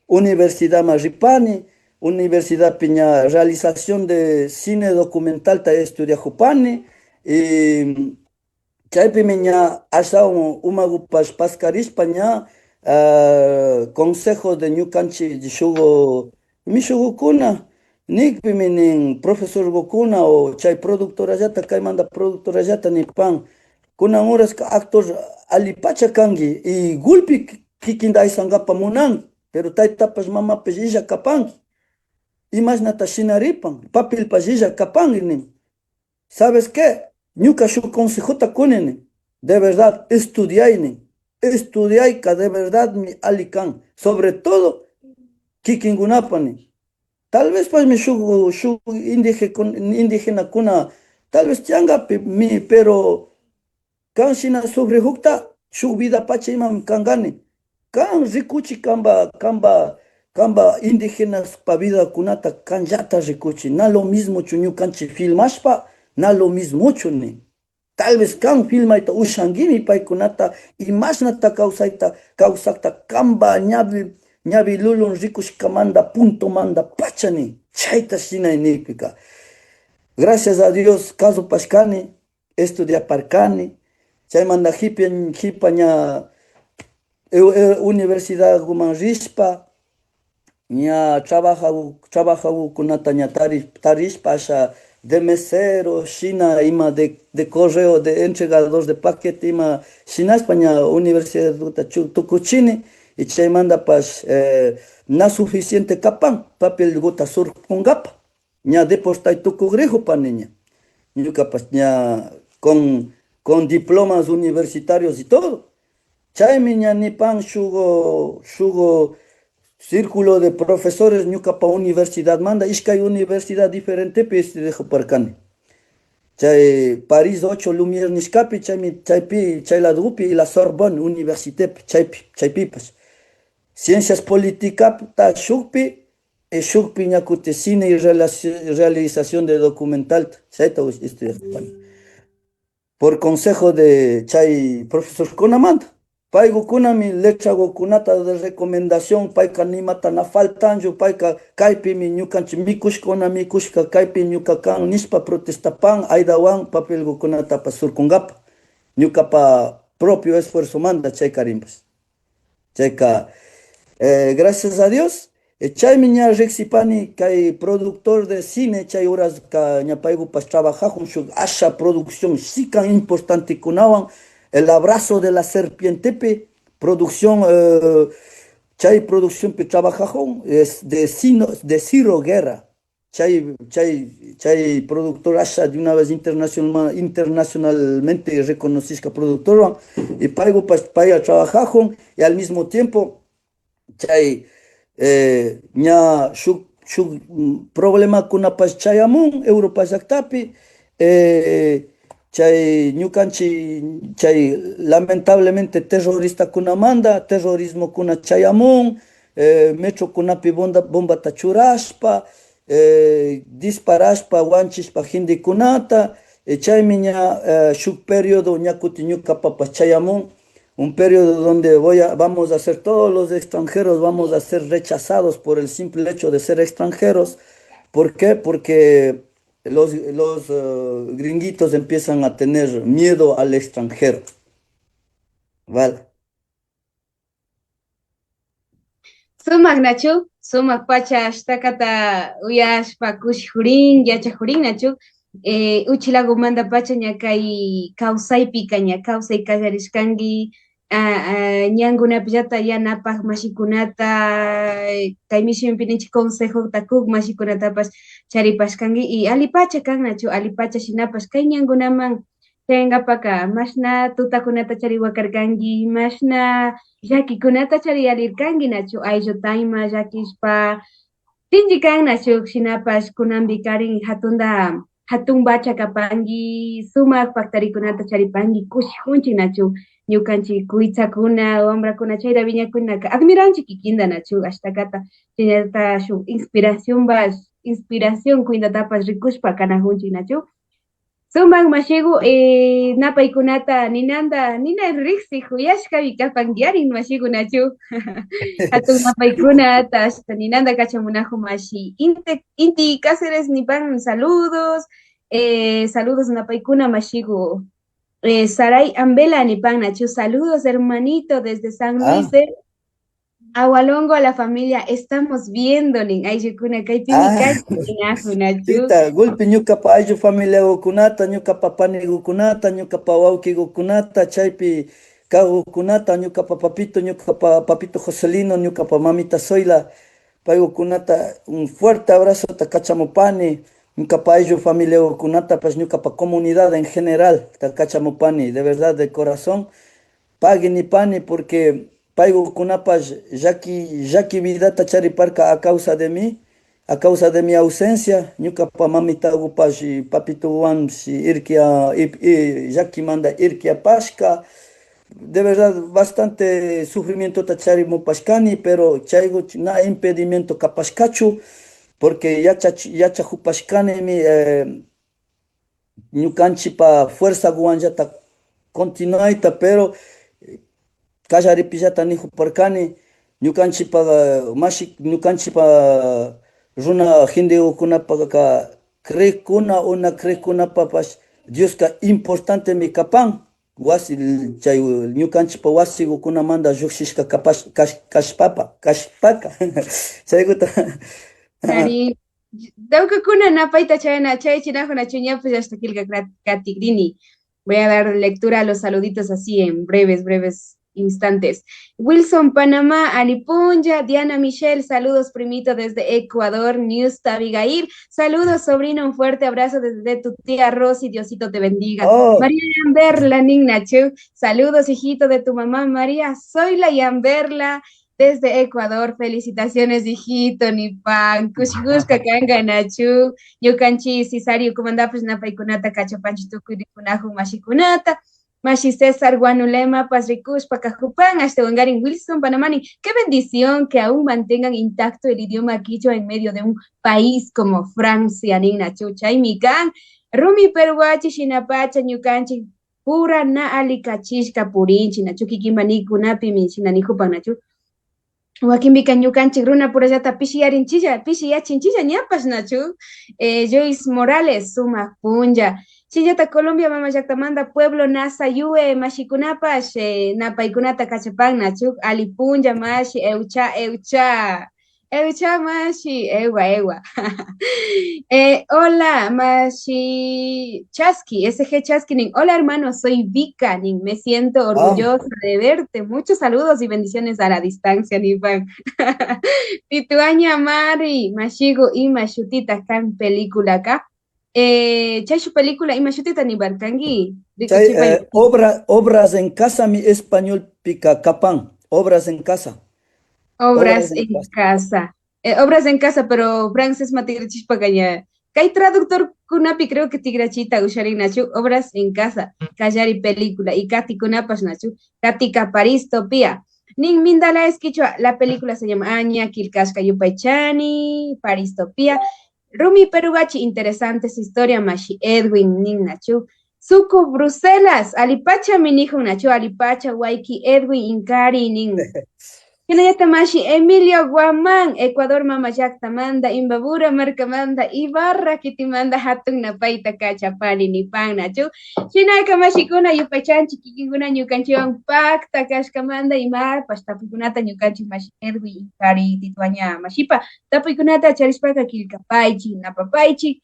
universidad ripani, universidad piña realización de cine documental ta estudia jupani, y chaypi miña ashawan umagupas pascarishpa ña consejo de ñukanchi shugo mishugukuna, nikpi minin profesor gukuna o chay productorallata kaymanta productorallata nipan, kunan horas actor alipacha kangi y gulpi kikinda aysangapa munan, pero taytapas mamapas illa kapanki. Imashnata shinaripan, papilpas illa kapangi nin. ¿Sabes qué? Ñuka shuk consejota kunini, de verdad, estudiayka de verdad mi alikan, sobre todo kikingunapani. Tal vez pues mi shuk indígena kuna, tal vez changapi mi, pero kan shina sobrehukta, shuk vida pacha imam kangani. Kan rikuchi kamba indígenas pa vida kunata kanjata rikuchi. Na lo mismo chuñukanchi filmashpa, na lo mismo chuni. Tal vez kan filmaita ushangimi paikunata, imashnata causakta kamba ñavi lulun rikushkamanda punto manda pachani. Chayta shina inipika. Gracias a Dios, caso pashkani, estudiaparkani, chaymanda hipa ña universidad guman rishpa, ña trabaja kunata ña tarishpa asha de mesero, shina ima de correo, de entregador de paquete, ima shinaspa ña universidad tukuchini, y chaymanda pas na suficiente kapan, papel guta surpungapa, ña deportay tukugrijo pa niña, ñuka pas ña con diplomas universitarios y todo. Chaymi ña nipan shugo círculo de profesores ñuka pa universidad manda, ishkay universidad diferente pe dejo parkani. Chay París 8 Lumière nishkapi, chay la dupi y la Sorbonne Université, chaypipas. Ciencias políticas ta shukpi, shukpi ñakuti cine y realización de documental, chayta estudiar. Por consejo de chay profesor Konamanta. Paigo kunami lechago kunata de recomendación, paika nimata na faltanjo, paika kaipi mi ñukanchi mikushkona mikushka kaipi ñukakan nispa protestapan, aidawan papelgo kunata pa surkungapa. Ñukapa propio esfuerzo manda chay karimpas. Chayka, gracias a Dios, chay miña rexipani kay productor de cine, chay horas ka ñapaigu pas trabajajun shuk asha producción sikan importante kunawan, el abrazo de la serpientepe, producción, chay producción que trabajajun es de Ciro Guerra. Chay productor asha de una vez internacionalmente reconocida productora y paigo para trabajar y al mismo tiempo chay ña shuk problema kuna pas chayamun Europa yaktapi chay ñukanchi chay lamentablemente terrorista kuna manda terrorismo kuna chayamun metro kunapi bomba tachurashpa disparashpa wanchishpa hindi kunata chaymi ña shuk periodo ñakuti ñuka papas chayamun un periodo donde vamos a ser todos los extranjeros vamos a ser rechazados por el simple hecho de ser extranjeros. ¿Por qué? Porque los gringuitos empiezan a tener miedo al extranjero. ¿Vale? Sumak Nachu, sumak pacha ashtakata uyashpa kushhurin, yachahurin Nachu, uchilago manda pacha ñakay kawsaypi kaña kawsay kallarishkangi, ñanguna pillata yanapaq mashikunata, kay mishinpi ninchik consejo takuk mashikunatapas charipashkangi y alipacha kan Nachu, alipacha shinapas kay ñangunaman Tengapaka, mashna tutakunata chariwakarkangi, mashna llakikunata chariyalirkangi nachu, ayllu tayma llakishpa, tinjikan nachu, shinapash kunambi karin hatun bacha kapangi, sumak paktarikunata charipangi, kushijunchik nachu, ñukanchik kuytsakuna, wambrakuna chayra wiñakunaka, admiranchik kikinda nachu, ashtakata, chaynata shuk inspiración kuindatapas rikushpa kanajunchik nachu, Sumbang mashigu napaykunata nina riksi huyashkabi kapangiarin mashigu nachu. Hatun napaykunata hasta ninanda kachamunajo mashi. Inti Cáceres nipan saludos. Saludos napaykuna mashigu. Saray Ambela nipan nachu. Saludos hermanito desde San Luis de Agualongo a la familia, estamos viendo nin ayukuna kaypimi kaypinajo nachu. Tita, gulpi ñukapa ayllu familia gukunata, ñukapa pani gukunata, ñukapa wawki gukunata, chaypi kagukunata, ñukapa papito Joselino, ñukapa mamita Zoila, pay gukunata, un fuerte abrazo ta kachamupani, ñukapa ayllu familia gukunata, pues ñukapa comunidad en general, ta kachamupani, de verdad, de corazón, pagui ni pani porque paigo kunapas yaki vidata chariparka a causa de mi ausencia, ñuka mamita upas y papito wansi irkia yaki manda irkia pasca, de verdad bastante sufrimiento tacharimo pascani, pero chaigo na impedimento capascachu, porque yacha hupascani mi ñukanchipa fuerza guanjata continuaita, pero kallaripillata nihuparkani ñukanchipa runa hindiukunapaka creekuna una creekunapapas Dioska importante mi kapan wasi chay ñukanchipa wasigukunamanda lluqshishka kashpaka chaykuta Cari, Daukakuna napaita chayna chay chinajuna chuñapas hasta kilka katigrini. Voy a dar lectura a los saluditos así en breves instantes. Wilson Panamá, Alipunja, Diana Michelle, saludos primito desde Ecuador, News Abigail, saludos sobrino, un fuerte abrazo desde tu tía Rosy, Diosito te bendiga. María Yamberla, Nignachu, saludos hijito de tu mamá María, soy la Yamberla desde Ecuador, felicitaciones hijito, Nipan, Kushiguska Kanga Nachu, Yukanchi, Cisario, Comandapres Napaikunata, Cachapanchituku, Dikunahu, Mashikunata, Mashi César Guanulema, Pasricus, Pacajupan, hasta Wangarin Wilson, Panamani. Qué bendición que aún mantengan intacto el idioma quichua en medio de un país como Francia, Nina Chucha y Mikan, Rumi Peruachi, Shinapacha, Ñucanchi, pura na ali kachishka purinchi nachu kikimaniikunapi minchinanijupan nachu wakinbika ñukanchik runa purallata pishiyachinchilla ñapash nachu Joyce Morales sumak punlla chillata Colombia mama llaktamanta pueblo nasa yue mashikunapash napaykunata kachapan nachu ali punlla mashi eucha mashi ewa hola mashi Chasqui SG Chasqui nin hola hermano soy Vika nin me siento Ah, orgullosa de verte muchos saludos y bendiciones a la distancia Nipan Tituaña Mari Mashigo y Mashutita kan película acá Chashu película y Mashutita ni Barkangi chay, Ricuchipa obras en casa, mi español pica capán, obras en casa, obras obras en en casa. casa. Obras en casa, pero Frances Matigrichis Pagaña. Kai traductor kunapi creo que tigrachita usharin nachu obras en casa, kallari película y kati kunapas nachu, kati kaparistopía. Nin mindala es quichua, la película se llama Aña, Kilkashka Yupaychani, Paristopía. Rumi Perugachi, interesante su historia, Mashi Edwin, Nin Nachu. Suku Bruselas, Alipacha, mi hijo Nachu, Alipacha, Waiki, Edwin, Inkari, Nin. Tamashi Emilio Guamán, Ecuador Mamayactamanda, Imbabura Marcamanda, Ibarra Kitimanda Hatun Napaita Cachapari Nipan Nachu, Chinaka Mashikuna Yupachanchi Kikinguna Yukanchion Pacta Kashkamanda Imar, Pastapukunata Yukanchi Mashi Edwi, Kari Tituania Mashipa, Tapukunata Charispaka Kilkapaichi, Napapaichi,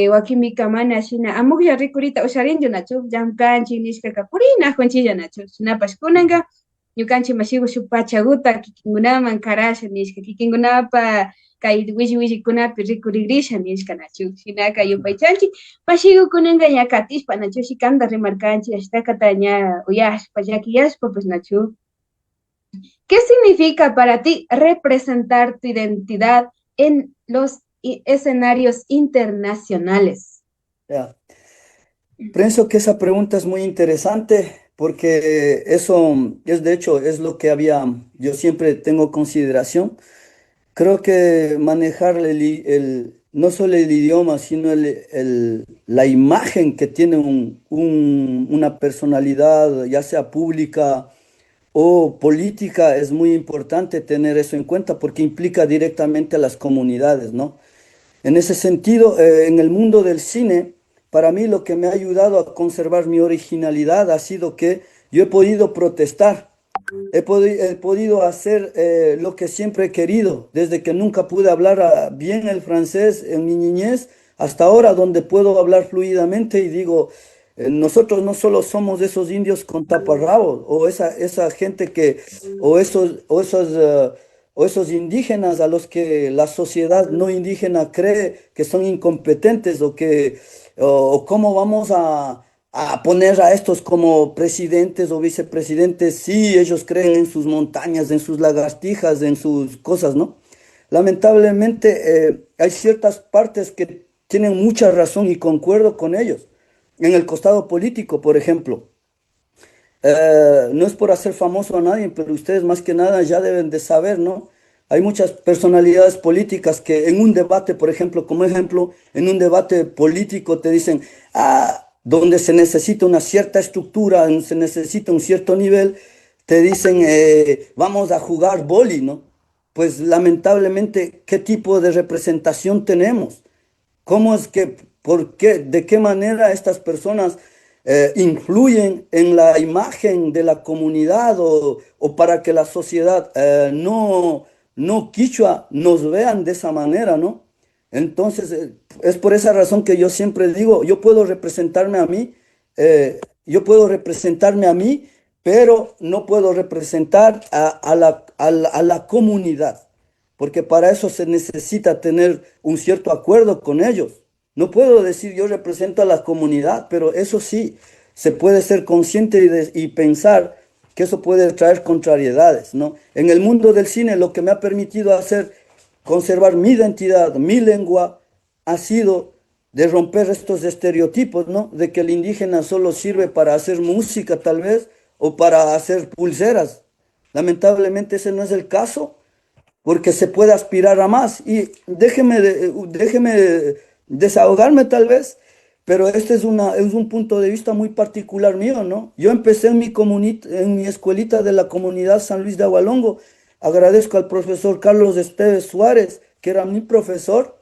Wakimi Kamana Shina, Amuja Rikurita Osharinjo Nachu, Jamkanchi Nishka Kapurina, Conchilla Nachu, Napashkunanga. Ñukanchi mashigu shuk pachaguta kikinkunaman karasha nishka kikinkunapa kay wishi kunapi rikurigrisha nishka nachu shinaka yupaychanchik mashigukunanga ña katishpa nachu shikanta rimarkanchik ashtakata ña uyashpa llakiyashpa pues nachu. ¿Qué significa para ti representar tu identidad en los escenarios internacionales? Ya. Pienso que esa pregunta es muy interesante porque eso es de hecho es lo que yo siempre tengo consideración. Creo que manejar no solo el idioma, sino la imagen que tiene una personalidad, ya sea pública o política, es muy importante tener eso en cuenta porque implica directamente a las comunidades, ¿no? En ese sentido, en el mundo del cine, para mí lo que me ha ayudado a conservar mi originalidad ha sido que yo he podido protestar, he podido hacer lo que siempre he querido, desde que nunca pude hablar bien el francés en mi niñez, hasta ahora donde puedo hablar fluidamente y digo, nosotros no solo somos esos indios con taparrabos, o esa gente o esos indígenas a los que la sociedad no indígena cree que son incompetentes o cómo vamos a poner a estos como presidentes o vicepresidentes si ellos creen en sus montañas, en sus lagartijas, en sus cosas, ¿no? Lamentablemente hay ciertas partes que tienen mucha razón y concuerdo con ellos. En el costado político, por ejemplo. No es por hacer famoso a nadie, pero ustedes más que nada ya deben de saber, ¿no? Hay muchas personalidades políticas que en un debate, por ejemplo, como ejemplo, en un debate político te dicen, donde se necesita una cierta estructura, donde se necesita un cierto nivel, te dicen, vamos a jugar boli, ¿no? Pues lamentablemente, ¿qué tipo de representación tenemos? ¿Cómo es que, por qué, de qué manera estas personas influyen en la imagen de la comunidad o para que la sociedad no quichua nos vean de esa manera, ¿no? Entonces, es por esa razón que yo siempre digo, yo puedo representarme a mí, pero no puedo representar a la comunidad, porque para eso se necesita tener un cierto acuerdo con ellos. No puedo decir yo represento a la comunidad, pero eso sí, se puede ser consciente y pensar que eso puede traer contrariedades, ¿no? En el mundo del cine lo que me ha permitido hacer conservar mi identidad, mi lengua, ha sido de romper estos estereotipos, ¿no? De que el indígena solo sirve para hacer música tal vez o para hacer pulseras. Lamentablemente ese no es el caso porque se puede aspirar a más. Y déjeme desahogarme tal vez. pero este es un punto de vista muy particular mío, ¿no? Yo empecé en mi escuelita de la comunidad San Luis de Agualongo. Agradezco al profesor Carlos Esteves Suárez, que era mi profesor,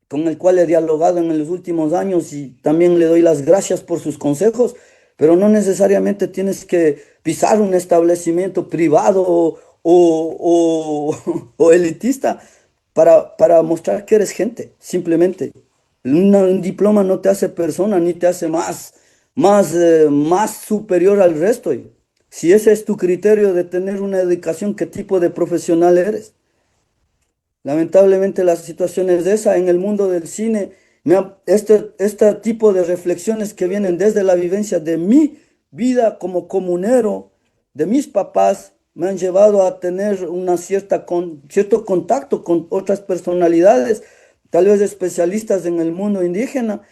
con el cual he dialogado en los últimos años y también le doy las gracias por sus consejos, pero no necesariamente tienes que pisar un establecimiento privado o elitista para mostrar que eres gente, simplemente. Un diploma no te hace persona ni te hace más superior al resto. Y si ese es tu criterio de tener una educación, ¿qué tipo de profesional eres? Lamentablemente la situación es esa en el mundo del cine. Este tipo de reflexiones que vienen desde la vivencia de mi vida como comunero, de mis papás, me han llevado a tener cierto contacto con otras personalidades, tal vez especialistas en el mundo indígena,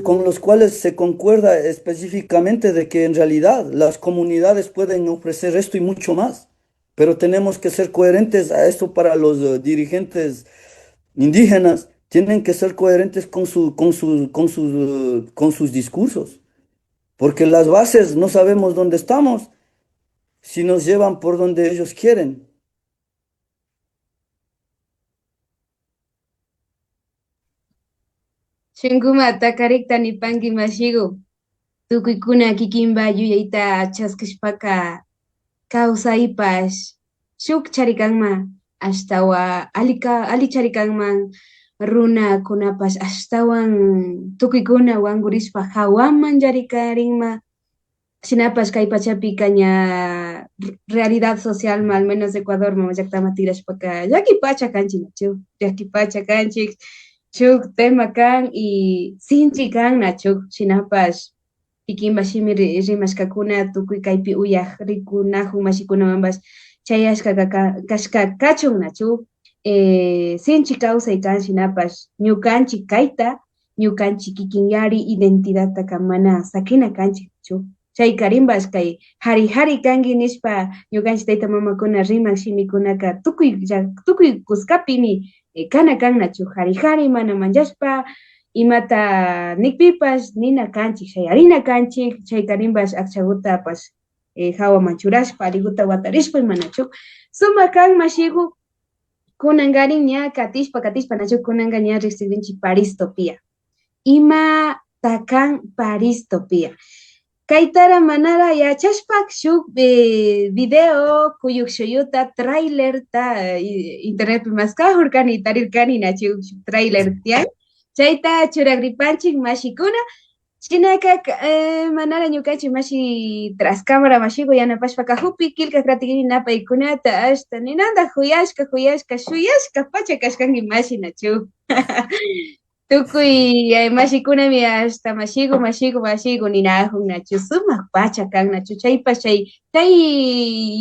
con los cuales se concuerda específicamente de que en realidad las comunidades pueden ofrecer esto y mucho más, pero tenemos que ser coherentes a esto para los dirigentes indígenas, tienen que ser coherentes con sus discursos, porque las bases no sabemos dónde estamos si nos llevan por donde ellos quieren. Shunguma takarikta nipanki mashigu. Tukuykuna kikinba yuyayta chaskishpaka kawsaypash shuk charikanma ashtawa ali charikanman runakunapash ashtawan tukuykuna wangurishpa hawaman yarikarinma shinapash kay pachapi kaña realidad social al menos Ecuador mama llaktama tirashpaka llaki pacha kanchik nachu llaki pacha kanchik shuk tema kan y sinchi kan nachuk shinapash Ikinba shimi rimashkakuna tukuy kaypi uyaq rikunajun mashikunamanpas chayashka kashka kachun nachu sinchi kawsay kan shinapash ñukanchik kayta ñukanchik kikinyari identidadta mana sakina kanchik nachu chay karimbash kay hari kanki nishpa ñukanchik tayta mamakuna rimak shimikunaka tukuy kuskapimi kana kan nachu hari mana manchashpa imata nikpipas nina kanchik shayarina kanchik chay karimbash akchagutapas hawa manchurashpa aliguta watarishpa imanachu suma kan mashigu kunangarin ña katishpa nachu kunanga ña riqsirinchik paristopía ima takan paristopía kaytara manara yachashpak shuk video kuyuk shuyuta trailer ta internet maskajurkani tarirkani nachu trailer tiyan chayta churagripanchik mashikuna chinaka manara ñukanchik mashi tras cámara mashiku yanapashpaka hupi kilka kratikini paykunata ashta ninanda huyashka shuyashka pacha kashkanki mashi nachu tukuy mashikunami hasta mashiku ninajun nachu sumak pacha kan nachu chaypash chay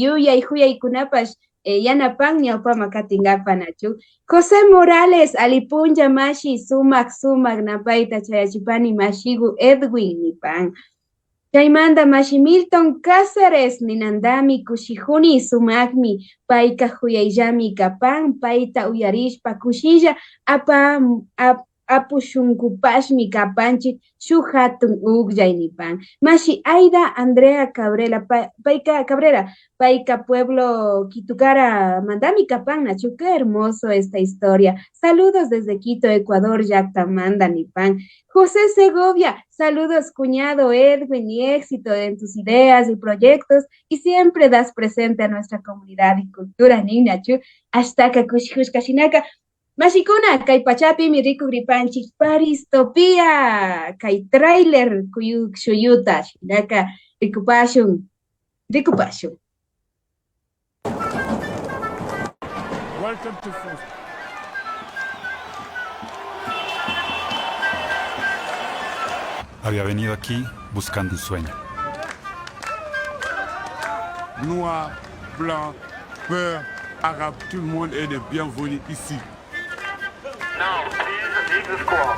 yuyay huyaykunapash yanapan ñawpama katingapa nachu José Morales alipunlla mashi sumak napayta chayachipani mashigu Edwin nipan chaymanta mashi Milton Cáceres ninandami kushijuni sumakmi payka huyayllami kapan payta uyarishpa kushilla apushunkupash kapanchik shuk hatun uklay nipan mashi Aida Andrea Cabrera payka pueblo Kitukara mandami kapan nachu qué hermoso esta historia saludos desde Quito Ecuador llaktamanta nipan José Segovia saludos cuñado Edwin y éxito en tus ideas y proyectos y siempre das presente a nuestra comunidad y cultura ninachu hasta que kushihushkashinaka Mashikuna, kay pachapi mi rikukripanchik paristopía, kay trailer kuyuk shuyuta, shinaka rikupashun. Welcome to First. Había venido aquí buscando un sueño. Noir, blanc, peur, arabe, tout le monde est le bienvenu ici. Non, Jesus squad.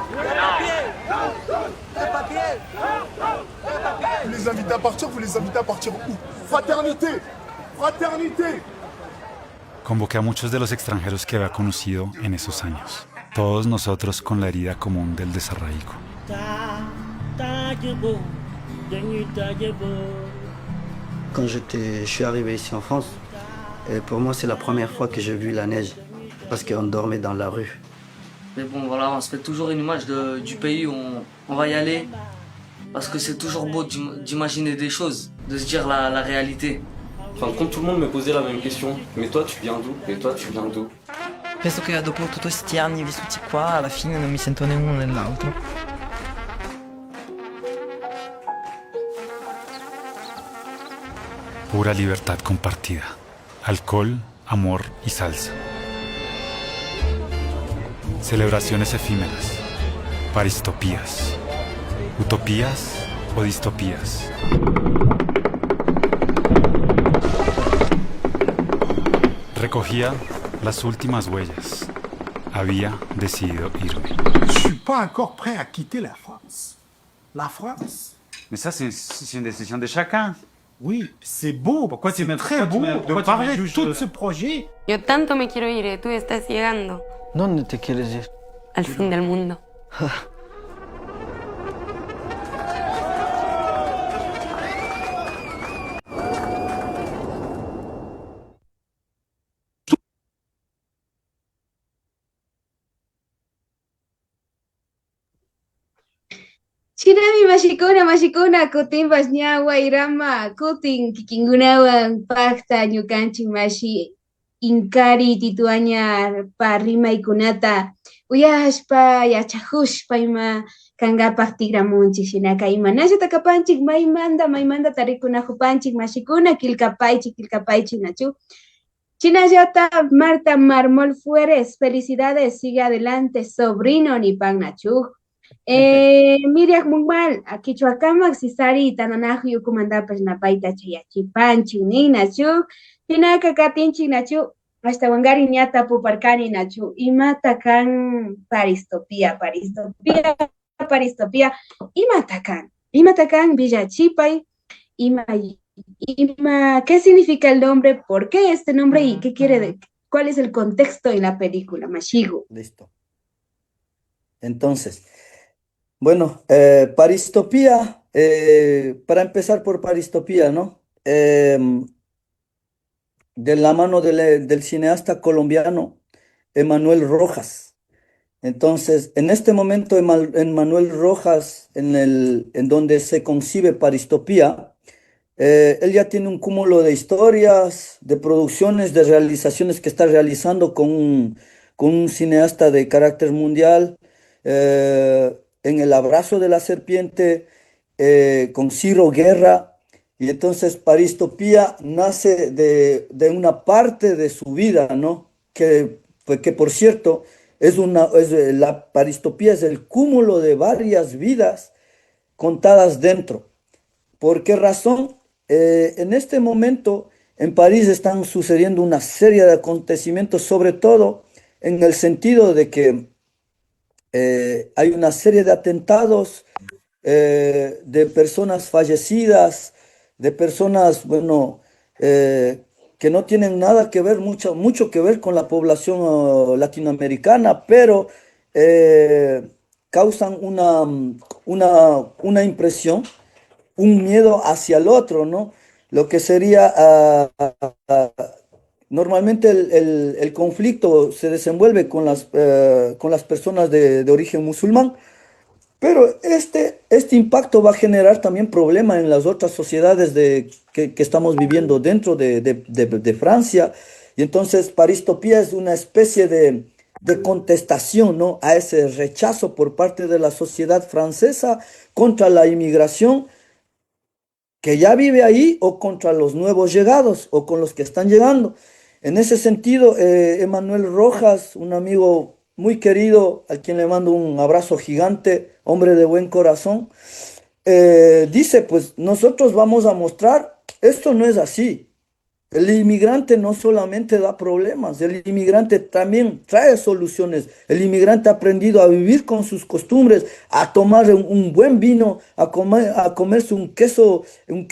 Vous les invitez à partir, vous les invitez à partir où? Fraternité! Fraternité! Convoqué a muchos de los extranjeros que había conocido en esos años. todos nosotros con la herida común del desarraigo. Quand je suis arrivé ici en France, pour moi c'est la première fois que j'ai vu la neige, parce qu'on dormait dans la rue. Mais bon voilà, on se fait toujours une image du pays où on va y aller, parce que c'est toujours beau d'imaginer des choses, de se dire la réalité. En fin de compte, tout le monde me posait la même question. Mais toi, tu viens d'où? Et toi, tu viens d'où? Penso che dopo tutti questi anni vissuti qua, alla fine non mi sento né uno né l'altro. Pura libertad compartida. Alcohol, amor y salsa. Celebraciones efímeras. Paristopías. Utopías o distopías. Recogía las últimas huellas. Había decidido irme. Je suis pas encore prêt à quitter la France. La France? Mais ça, c'est une décision de chacun. Oui, c'est beau. Pourquoi c'est très beau de parler de tout ce projet. Yo tanto me quiero ir y tú estás llegando. ¿Dónde te quieres ir? Al fin del mundo. Chinami mashikuna kutin basñawa irama kutin kikingunawan pakta ñukanchik mashi inkari tituaña parrima ikunata uyashpa yachahushpa ima kangapak tigramunchik shinaka imanallata kapanchik maymanta tarikunajupanchik mashikuna kilkapaychik nachu. Chinallata Marta Marmol Fueres, felicidades, sigue adelante, sobrino ni pan nachu. Miriam Mungmal, aquí Chuacamak, Cisari, Tananahu, Yukumandapas, Napaita, Chayachi, Panchi, Ninachu, Tinaka Katinchi, Nachu, hasta Wangari Nyata, Puparcani, Nachu, y Matakan, Paristopía, Imatakan, Villa Chipay, ¿qué significa el nombre? ¿Por qué este nombre? ¿Y qué quiere cuál es el contexto en la película? Mashigo. Listo. Entonces, bueno, Paristopía, para empezar por Paristopía, ¿no? De la mano del cineasta colombiano Emanuel Rojas. Entonces, en este momento, Emanuel Rojas, en donde se concibe Paristopía, él ya tiene un cúmulo de historias, de producciones, de realizaciones que está realizando con un cineasta de carácter mundial. En El abrazo de la serpiente, con Ciro Guerra, y entonces Paristopía nace de una parte de su vida, ¿no? Que por cierto, la Paristopía es el cúmulo de varias vidas contadas dentro. ¿Por qué razón? En este momento en París están sucediendo una serie de acontecimientos, sobre todo en el sentido de que hay una serie de atentados, de personas fallecidas, de personas, bueno, que no tienen nada que ver, mucho que ver con la población latinoamericana, pero causan una impresión, un miedo hacia el otro, ¿no? Lo que sería... Normalmente el conflicto se desenvuelve con las personas de origen musulmán, pero este impacto va a generar también problemas en las otras sociedades que estamos viviendo dentro de Francia, y entonces Paristopía es una especie de contestación, ¿no?, a ese rechazo por parte de la sociedad francesa contra la inmigración que ya vive ahí, o contra los nuevos llegados, o con los que están llegando. En ese sentido, Emanuel Rojas, un amigo muy querido, a quien le mando un abrazo gigante, hombre de buen corazón, dice, pues nosotros vamos a mostrar, esto no es así. El inmigrante no solamente da problemas, el inmigrante también trae soluciones. El inmigrante ha aprendido a vivir con sus costumbres, a tomar un buen vino, a comerse un queso en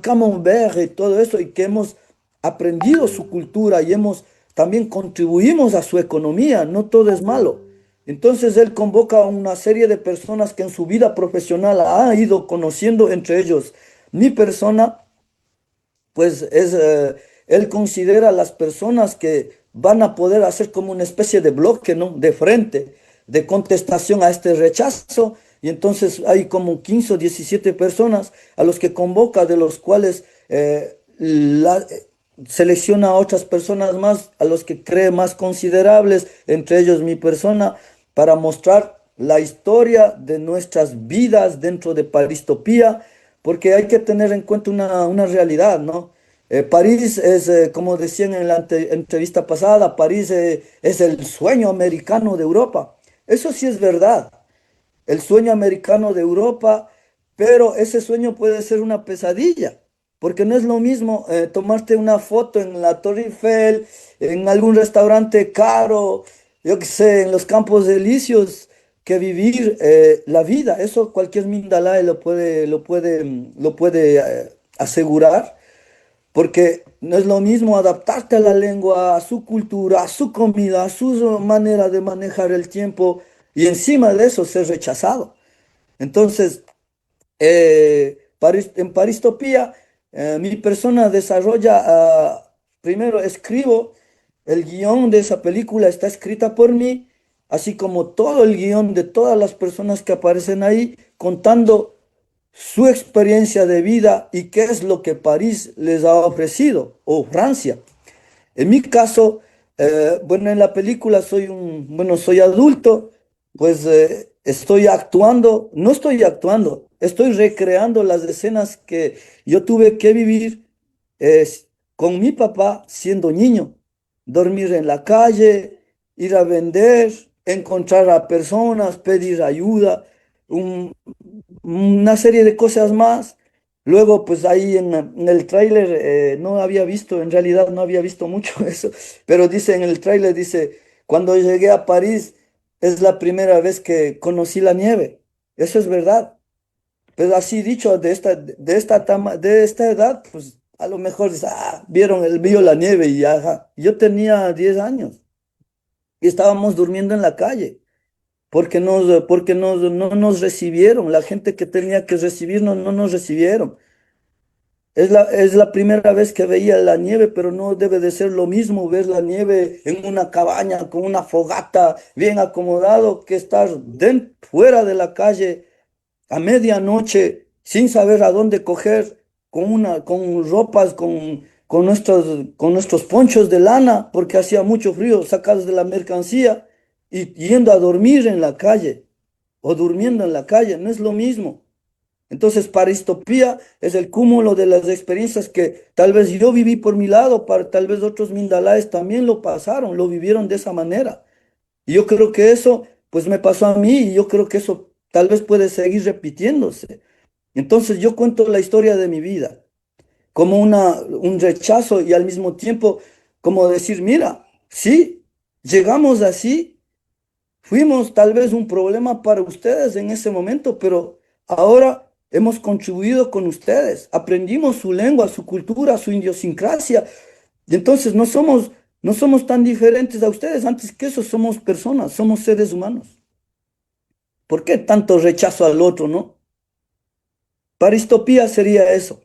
camembert y todo eso, y que hemos aprendido su cultura y también contribuimos a su economía. No todo es malo. Entonces él convoca a una serie de personas que en su vida profesional ha ido conociendo, entre ellos mi persona, pues él considera a las personas que van a poder hacer como una especie de bloque, ¿no? De frente, de contestación a este rechazo. Y entonces hay como 15 o 17 personas a los que convoca, de los cuales selecciona a otras personas más, a los que cree más considerables, entre ellos mi persona, para mostrar la historia de nuestras vidas dentro de Paristopía, porque hay que tener en cuenta una realidad, ¿no? París es, como decían en la entrevista pasada, París es el sueño americano de Europa. Eso sí es verdad, el sueño americano de Europa, pero ese sueño puede ser una pesadilla, porque no es lo mismo tomarte una foto en la Torre Eiffel, en algún restaurante caro, yo qué sé, en los Campos Elíseos, que vivir la vida. Eso cualquier Mindalae lo puede asegurar, porque no es lo mismo adaptarte a la lengua, a su cultura, a su comida, a su manera de manejar el tiempo, y encima de eso ser rechazado. Entonces, en Paristopía, mi persona desarrolla, primero escribo, el guión de esa película está escrita por mí, así como todo el guión de todas las personas que aparecen ahí, contando su experiencia de vida y qué es lo que París les ha ofrecido, o Francia. En mi caso, bueno, en la película soy adulto, pues estoy actuando, no estoy actuando, estoy recreando las escenas que yo tuve que vivir eh, con mi papá siendo niño, dormir en la calle, ir a vender, encontrar a personas, pedir ayuda, un- una serie de cosas más. Luego, pues ahí en el tráiler no había visto, en realidad no había visto mucho eso, pero dice en el tráiler, dice, cuando llegué a París es la primera vez que conocí la nieve. Eso es verdad. Pero así dicho, de esta edad, pues a lo mejor dice, vio la nieve y ya. Ajá. Yo tenía 10 años y estábamos durmiendo en la calle porque no nos recibieron. La gente que tenía que recibirnos no nos recibieron. Es la primera vez que veía la nieve, pero no debe de ser lo mismo ver la nieve en una cabaña con una fogata bien acomodado que estar fuera de la calle a medianoche sin saber a dónde coger, con ropas, con nuestros ponchos de lana, porque hacía mucho frío, sacados de la mercancía y yendo a dormir en la calle o durmiendo en la calle. No es lo mismo. Entonces, Paristopía es el cúmulo de las experiencias que tal vez yo viví por mi lado, tal vez otros Mindalaes también lo pasaron, lo vivieron de esa manera. Y yo creo que eso, pues me pasó a mí, y yo creo que eso tal vez puede seguir repitiéndose. Entonces, yo cuento la historia de mi vida como un rechazo, y al mismo tiempo como decir, mira, sí, llegamos así, fuimos tal vez un problema para ustedes en ese momento, pero ahora hemos contribuido con ustedes, aprendimos su lengua, su cultura, su idiosincrasia, y entonces no somos tan diferentes a ustedes. Antes que eso, somos personas, somos seres humanos. ¿Por qué tanto rechazo al otro, no? Paristopía sería eso.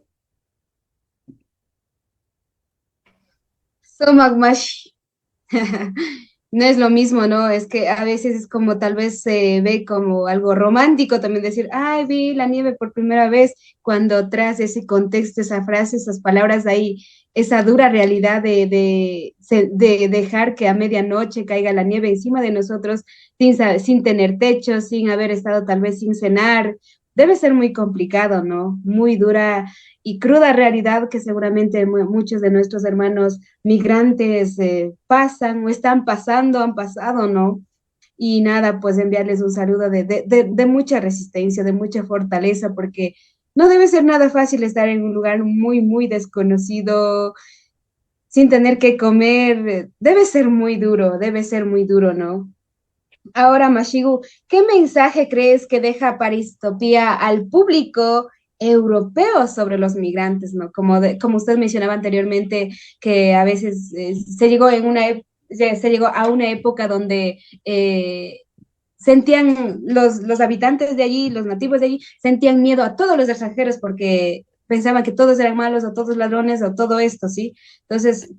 Somos no es lo mismo, ¿no? Es que a veces es como tal vez se ve como algo romántico también decir, ay, vi la nieve por primera vez, cuando tras ese contexto, esa frase, esas palabras ahí, esa dura realidad de dejar que a medianoche caiga la nieve encima de nosotros sin tener techo, sin haber estado tal vez sin cenar, debe ser muy complicado, ¿no? Muy dura y cruda realidad que seguramente muchos de nuestros hermanos migrantes pasan o están pasando, han pasado, ¿no? Y nada, pues enviarles un saludo de mucha resistencia, de mucha fortaleza, porque no debe ser nada fácil estar en un lugar muy, muy desconocido, sin tener que comer. Debe ser muy duro, ¿no? Ahora, Mashigu, ¿qué mensaje crees que deja Paristopía al público europeo sobre los migrantes, ¿no? Como usted mencionaba anteriormente, que a veces se llegó a una época donde sentían los habitantes de allí, los nativos de allí, sentían miedo a todos los extranjeros porque pensaban que todos eran malos o todos ladrones o todo esto, ¿sí? Entonces,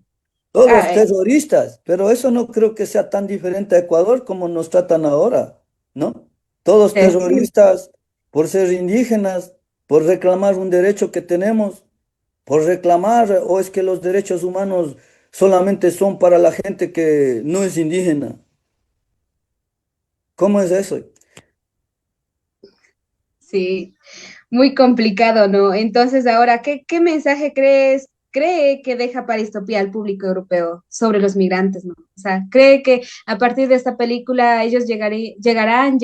Todos ah, terroristas, pero eso no creo que sea tan diferente a Ecuador como nos tratan ahora, ¿no? Todos sí, terroristas por ser indígenas, por reclamar un derecho que tenemos, por reclamar, o es que los derechos humanos solamente son para la gente que no es indígena. ¿Cómo es eso? sí, muy complicado, ¿no? Entonces, ahora, ¿qué mensaje cree que deja Paristopía al público europeo sobre los migrantes, ¿no? O sea, ¿cree que a partir de esta película ellos llegarán,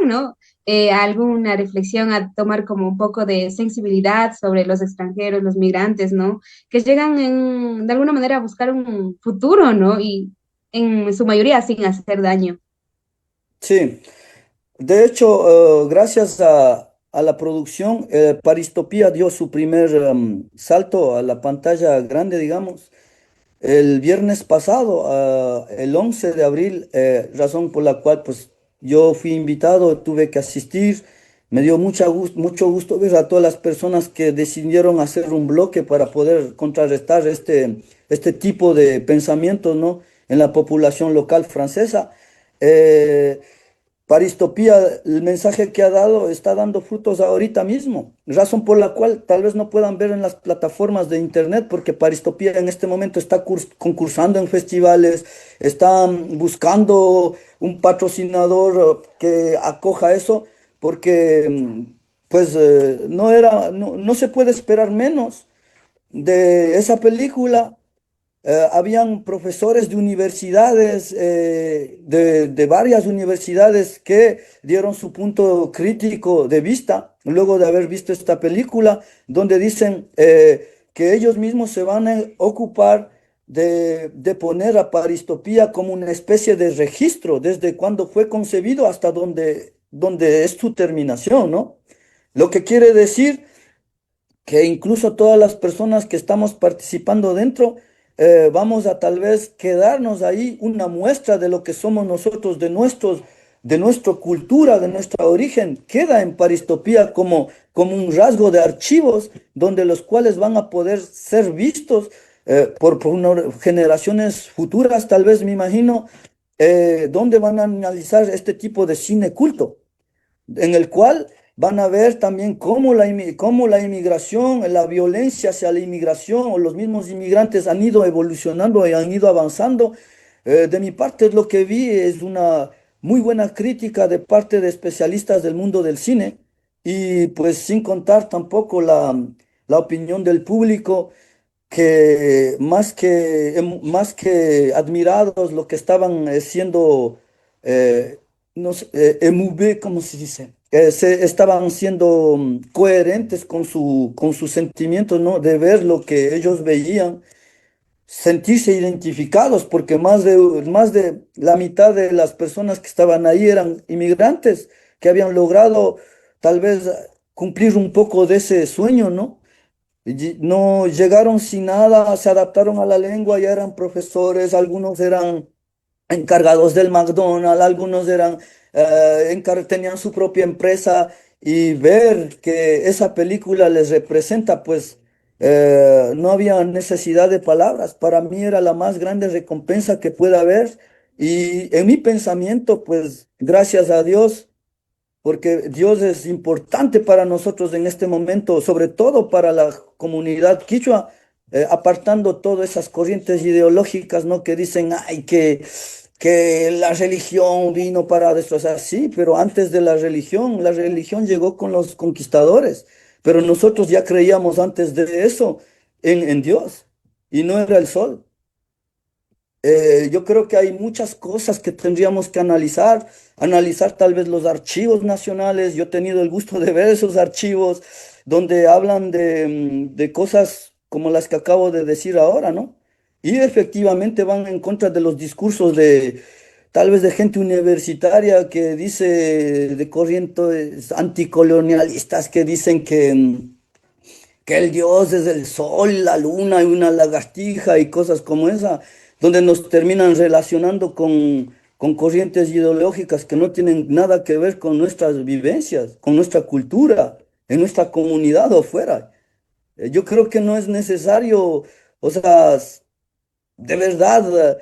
¿no? A alguna reflexión, a tomar como un poco de sensibilidad sobre los extranjeros, los migrantes, ¿no? Que llegan de alguna manera a buscar un futuro, ¿no? Y en su mayoría sin hacer daño. Sí, de hecho, gracias a la producción, Paristopía dio su primer salto a la pantalla grande, digamos. El viernes pasado, el 11 de abril, razón por la cual pues yo fui invitado, tuve que asistir. Me dio mucho gusto ver a todas las personas que decidieron hacer un bloque para poder contrarrestar este tipo de pensamientos, ¿no? En la población local francesa. Eh, Paristopía, el mensaje que ha dado está dando frutos ahorita mismo, razón por la cual tal vez no puedan ver en las plataformas de internet, porque Paristopía en este momento está concursando en festivales, están buscando un patrocinador que acoja eso, porque pues no se puede esperar menos de esa película. Habían profesores de universidades, de varias universidades que dieron su punto crítico de vista luego de haber visto esta película, donde dicen que ellos mismos se van a ocupar de poner a Paristopía como una especie de registro desde cuando fue concebido hasta donde es su terminación, ¿no? Lo que quiere decir que incluso todas las personas que estamos participando dentro, vamos a tal vez quedarnos ahí una muestra de lo que somos nosotros, de nuestra cultura, de nuestro origen, queda en Paristopía como un rasgo de archivos donde los cuales van a poder ser vistos por generaciones futuras, tal vez me imagino, donde van a analizar este tipo de cine culto en el cual van a ver también cómo la inmigración, la violencia hacia la inmigración o los mismos inmigrantes han ido evolucionando y han ido avanzando. De mi parte, lo que vi es una muy buena crítica de parte de especialistas del mundo del cine y pues sin contar tampoco la opinión del público que más que admirados lo que estaban siendo, no sé, MV, ¿cómo se dice? Se estaban siendo coherentes con sus sentimientos, ¿no? De ver lo que ellos veían, sentirse identificados, porque más de la mitad de las personas que estaban ahí eran inmigrantes que habían logrado tal vez cumplir un poco de ese sueño, ¿no? No llegaron sin nada, se adaptaron a la lengua, ya eran profesores, algunos eran encargados del McDonald's, algunos tenían su propia empresa y ver que esa película les representa, pues no había necesidad de palabras. Para mí era la más grande recompensa que pueda haber y en mi pensamiento, pues gracias a Dios porque Dios es importante para nosotros en este momento, sobre todo para la comunidad quichua, apartando todas esas corrientes ideológicas, ¿no? Que dicen, ay, que la religión vino para destrozar. Sí, pero antes de la religión llegó con los conquistadores, pero nosotros ya creíamos antes de eso en Dios, y no era el sol. Yo creo que hay muchas cosas que tendríamos que analizar tal vez los archivos nacionales. Yo he tenido el gusto de ver esos archivos donde hablan de cosas como las que acabo de decir ahora, ¿no? Y efectivamente van en contra de los discursos de tal vez de gente universitaria que dice de corrientes anticolonialistas que dicen que el dios es el sol, la luna y una lagartija y cosas como esa, donde nos terminan relacionando con corrientes ideológicas que no tienen nada que ver con nuestras vivencias, con nuestra cultura, en nuestra comunidad o fuera. Yo creo que no es necesario, o sea, de verdad,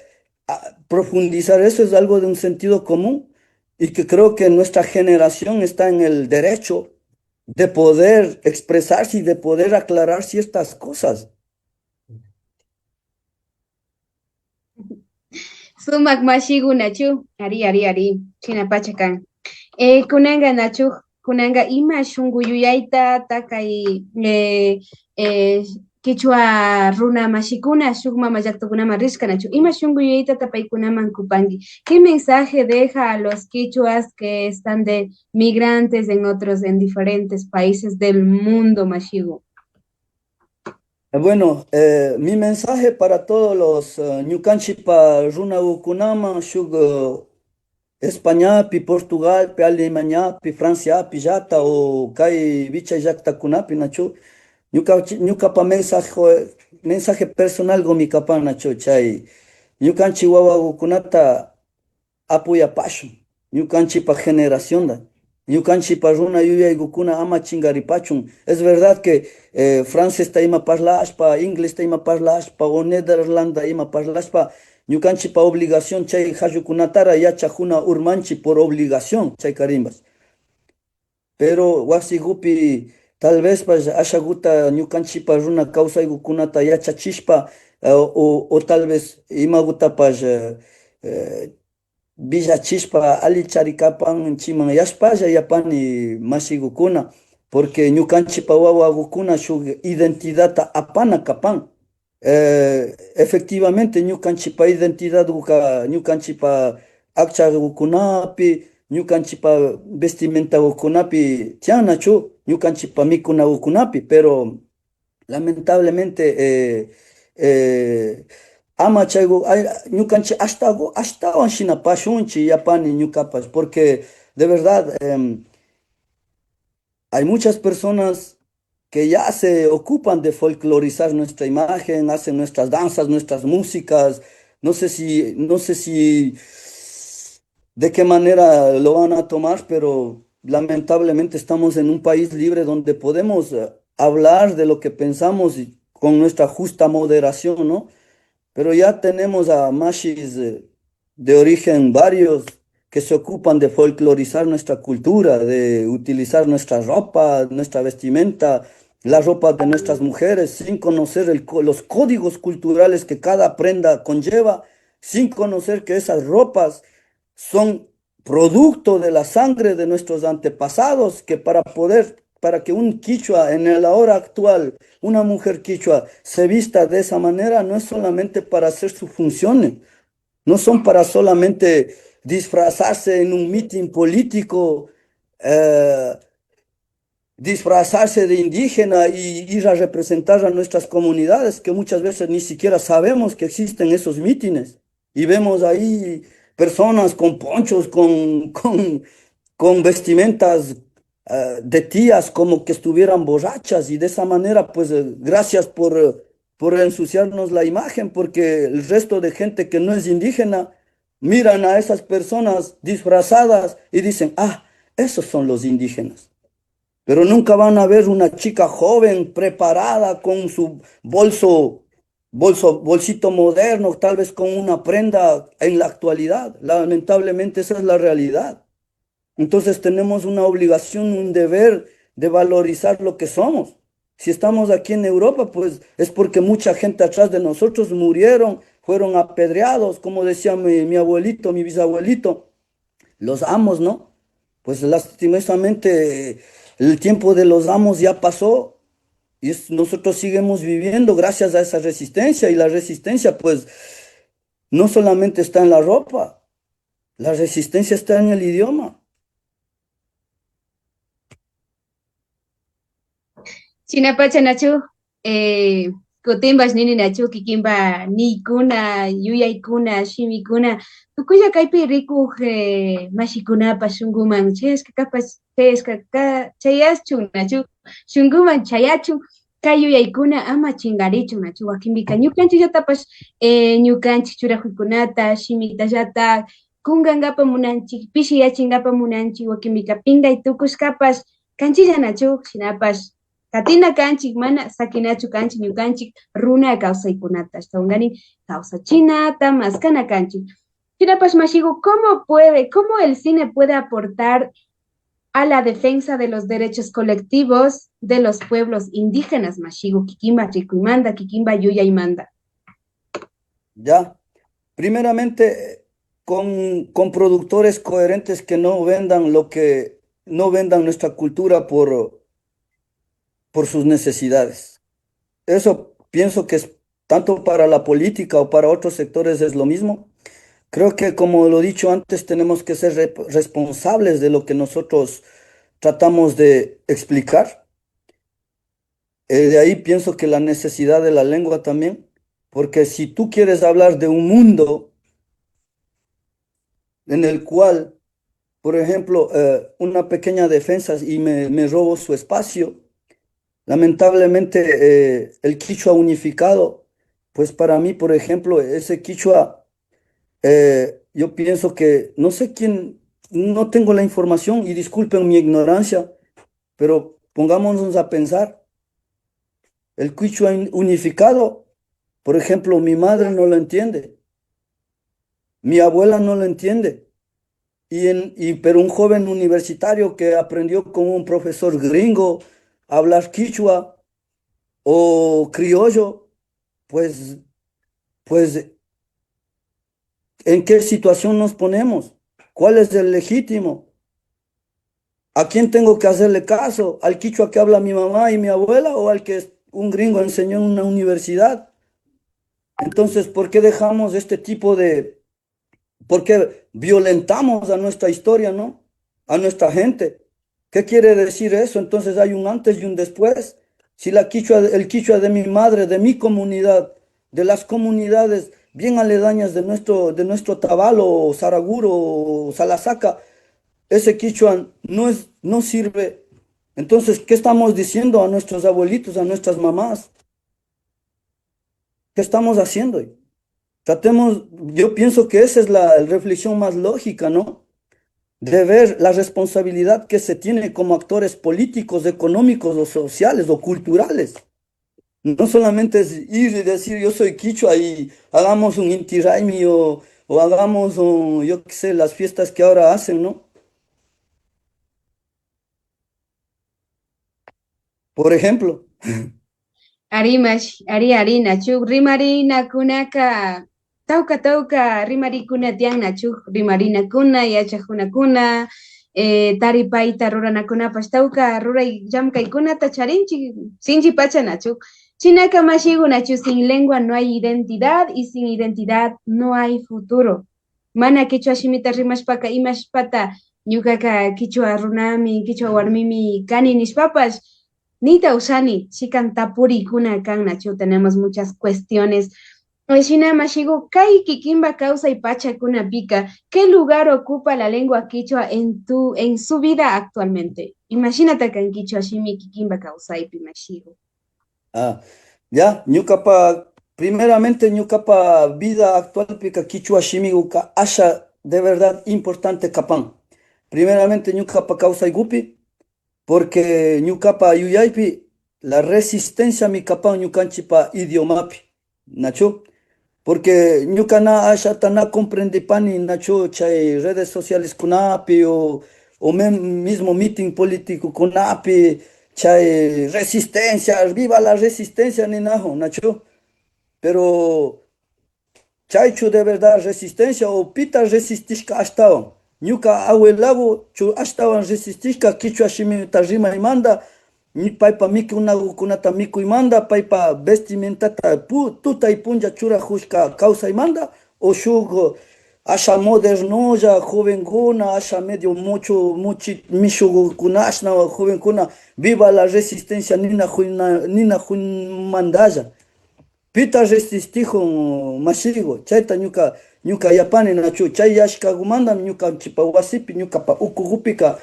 profundizar eso es algo de un sentido común y que creo que nuestra generación está en el derecho de poder expresarse y de poder aclarar ciertas cosas. Sumak mashigu nachu, ari, china pachakan. Kunanga nachu, kunanga ima shungu yuyaita takai Kichwa runa mashikuna shugma mayaktokunama rishka nachu. Ima shungu yuyaita tapaykunaman kupangi. ¿Qué mensaje deja a los quichuas que están de migrantes en diferentes países del mundo, mashigu? Bueno, mi mensaje para todos los ñukanchipa runa ukunama shug España, pi Portugal, pi Alemania, pi Francia, pi Yata o kai bicha yakta kunapi nachu. Ñukapa mensaje personal gomikapa nachu chay. Ñukanchi wawakunata apuyapashun. Ñukanchipa generación da. Ñukanchipa runa yuyaygukuna ama chingaripachun. Es verdad que francés ta ima parlashpa, inglés ta ima parlashpa, o Nederlanda ima parlashpa, ñukanchipa obligación chay hayukunatara yachajuna urmanchi por obligación chay karimbas. Pero wasigupi tal vez ashaguta ñukanchipa runa kawsaygukunata yachachispa o tal vez imaguta villachispa alicharikapan chiman yashpalla yapani masigukuna porque ñukanchipa wawagukuna shuk identidad apana kapan. Efectivamente ñukanchipa identidad ñukanchipa akchagukunapi ñukanchipa vestimentagukunapi tianachu ñukanchipa mikunagukunapi, pero lamentablemente ama chaygu ñukanchi ashtawan shina pashunchi yapani ñukapas, porque de verdad hay muchas personas que ya se ocupan de folclorizar nuestra imagen, hacen nuestras danzas, nuestras músicas, no sé si de qué manera lo van a tomar, pero lamentablemente estamos en un país libre donde podemos hablar de lo que pensamos y con nuestra justa moderación, ¿no? Pero ya tenemos a mashis de origen varios que se ocupan de folclorizar nuestra cultura, de utilizar nuestra ropa, nuestra vestimenta, la ropa de nuestras mujeres, sin conocer los códigos culturales que cada prenda conlleva, sin conocer que esas ropas son producto de la sangre de nuestros antepasados, que para que un quichua en la hora actual, una mujer quichua se vista de esa manera, no es solamente para hacer sus funciones, no son para solamente disfrazarse en un mitin político, disfrazarse de indígena y ir a representar a nuestras comunidades, que muchas veces ni siquiera sabemos que existen esos mítines, y vemos ahí personas con ponchos, con vestimentas de tías como que estuvieran borrachas, y de esa manera pues gracias por ensuciarnos la imagen, porque el resto de gente que no es indígena miran a esas personas disfrazadas y dicen, ah, esos son los indígenas. Pero nunca van a ver una chica joven preparada con su bolsito moderno, tal vez con una prenda en la actualidad. Lamentablemente esa es la realidad. Entonces tenemos una obligación, un deber de valorizar lo que somos. Si estamos aquí en Europa, pues es porque mucha gente atrás de nosotros murieron, fueron apedreados, como decía mi abuelito, mi bisabuelito, los amos, ¿no? Pues lastimosamente el tiempo de los amos ya pasó y nosotros seguimos viviendo gracias a esa resistencia, y la resistencia pues no solamente está en la ropa, la resistencia está en el idioma. Chinapacha nachu, Cotimbas nini nachu, Kikimba Nikuna, Yuyaikuna, Shimikuna, Tukuya Kaipi Riku, Mashikunapa, Shunguman, Cheska Kapas, Cheska, Chayaschu nachu, Shunguman, Chayachu, Kayuyaikuna, Ama Chingarichu nachu, Akimbika, Ñukanchi Yatapas, Ñukanchi Churajukunata, Shimita Yata, kungangapa munanchik, pishi yachingapa munanchik, wakimika pingay tukushkapash, kanchillanachu, shinapash, katina kanchik, mana sakinachu kanchik, ñukanchik, runa kawsaykunata, ashtawanganin, kawsachinata, maskana kanchik. Shinapash mashigu, cómo el cine puede aportar a la defensa de los derechos colectivos de los pueblos indígenas, mashigu, Kikimba Rikuymanta, Kikimba Yuyaymanta? Ya, primeramente con productores coherentes que no vendan no vendan nuestra cultura por sus necesidades. Eso pienso que es tanto para la política o para otros sectores es lo mismo. Creo que, como lo he dicho antes, tenemos que ser responsables de lo que nosotros tratamos de explicar. De ahí pienso que la necesidad de la lengua también, porque si tú quieres hablar de un mundo en el cual, por ejemplo, una pequeña defensa y me robo su espacio, lamentablemente el quichua unificado, pues para mí, por ejemplo, ese quichua, yo pienso que, no sé quién, no tengo la información y disculpen mi ignorancia, pero pongámonos a pensar, el quichua unificado, por ejemplo, mi madre no lo entiende, mi abuela no lo entiende, pero un joven universitario que aprendió con un profesor gringo a hablar quichua o criollo, pues, ¿en qué situación nos ponemos? ¿Cuál es el legítimo? ¿A quién tengo que hacerle caso? ¿Al quichua que habla mi mamá y mi abuela o al que un gringo enseñó en una universidad? Entonces, ¿por qué dejamos por qué violentamos a nuestra historia, ¿no? A nuestra gente. ¿Qué quiere decir eso? Entonces hay un antes y un después. Si el quichua de mi madre, de mi comunidad, de las comunidades bien aledañas de nuestro Tabalo, o Saraguro, o Salasaca, ese quichua no sirve. Entonces, ¿qué estamos diciendo a nuestros abuelitos, a nuestras mamás? ¿Qué estamos haciendo? Yo pienso que esa es la reflexión más lógica, ¿no? De ver la responsabilidad que se tiene como actores políticos, económicos o sociales o culturales. No solamente es ir y decir yo soy quichua y hagamos un Inti Raymi o hagamos, yo qué sé, las fiestas que ahora hacen, ¿no? Por ejemplo. Arimash, Arina, Chuk, Rimarina, Kunaka, Tauka, Rimarikuna, Tiana, Chuk, Rimarina Kuna, Yachajuna Kuna, Taripaita, Rurana Kuna, Pastauka, Rura y Yamka y Kuna, Tacharinchi, Sinji Pachana, Chuk. Chinaka Mashiguna, Chuk, sin lengua no hay identidad y sin identidad no hay futuro. Mana Kichua Shimita Rimashpaka, Imashpata, Nyukaka, Kichua Runami, Kichua Warmimi, Kani Nishpapas. Nita usani, chikan tapuri kuna kan nacho, tenemos muchas cuestiones. Shina mashigo, kai kikimba causa y pacha kuna pica. ¿Qué lugar ocupa la lengua quichua en su vida actualmente? Imagínate que en quichua shimi kikimba causa y pimashigo. Ya, primeramente ñukapa vida actual pica quichua shimi uka asha de verdad importante capan. Primeramente ñukapa causa y gupi. Porque ñukapa yuyaypi la resistencia mi capa ñukanchipa idiomapi, nacho. Porque ñukana ashata na comprende pani, nacho, chay redes sociales kunapi o mismo meeting político kunapi, chay resistencia, viva la resistencia ni najo, nacho. Pero chaychu de verdad resistencia o pita resistishka ashtawan. Ñuka abuelago chu ashtawan resistishka quichua shimita rimaymanta paypa mikunata mikuymanta paypa vestimentata tutay punlla churajushka kawsaymanta o shuk asha modernolla jovenkuna asha medio mishukunashna jovenkuna viva la resistencia nina mandalla pita resistijun mashigo chayta ñuka yapani nachu chay yashkagumanta ñukanchipa wasipi ñukapa ukugupika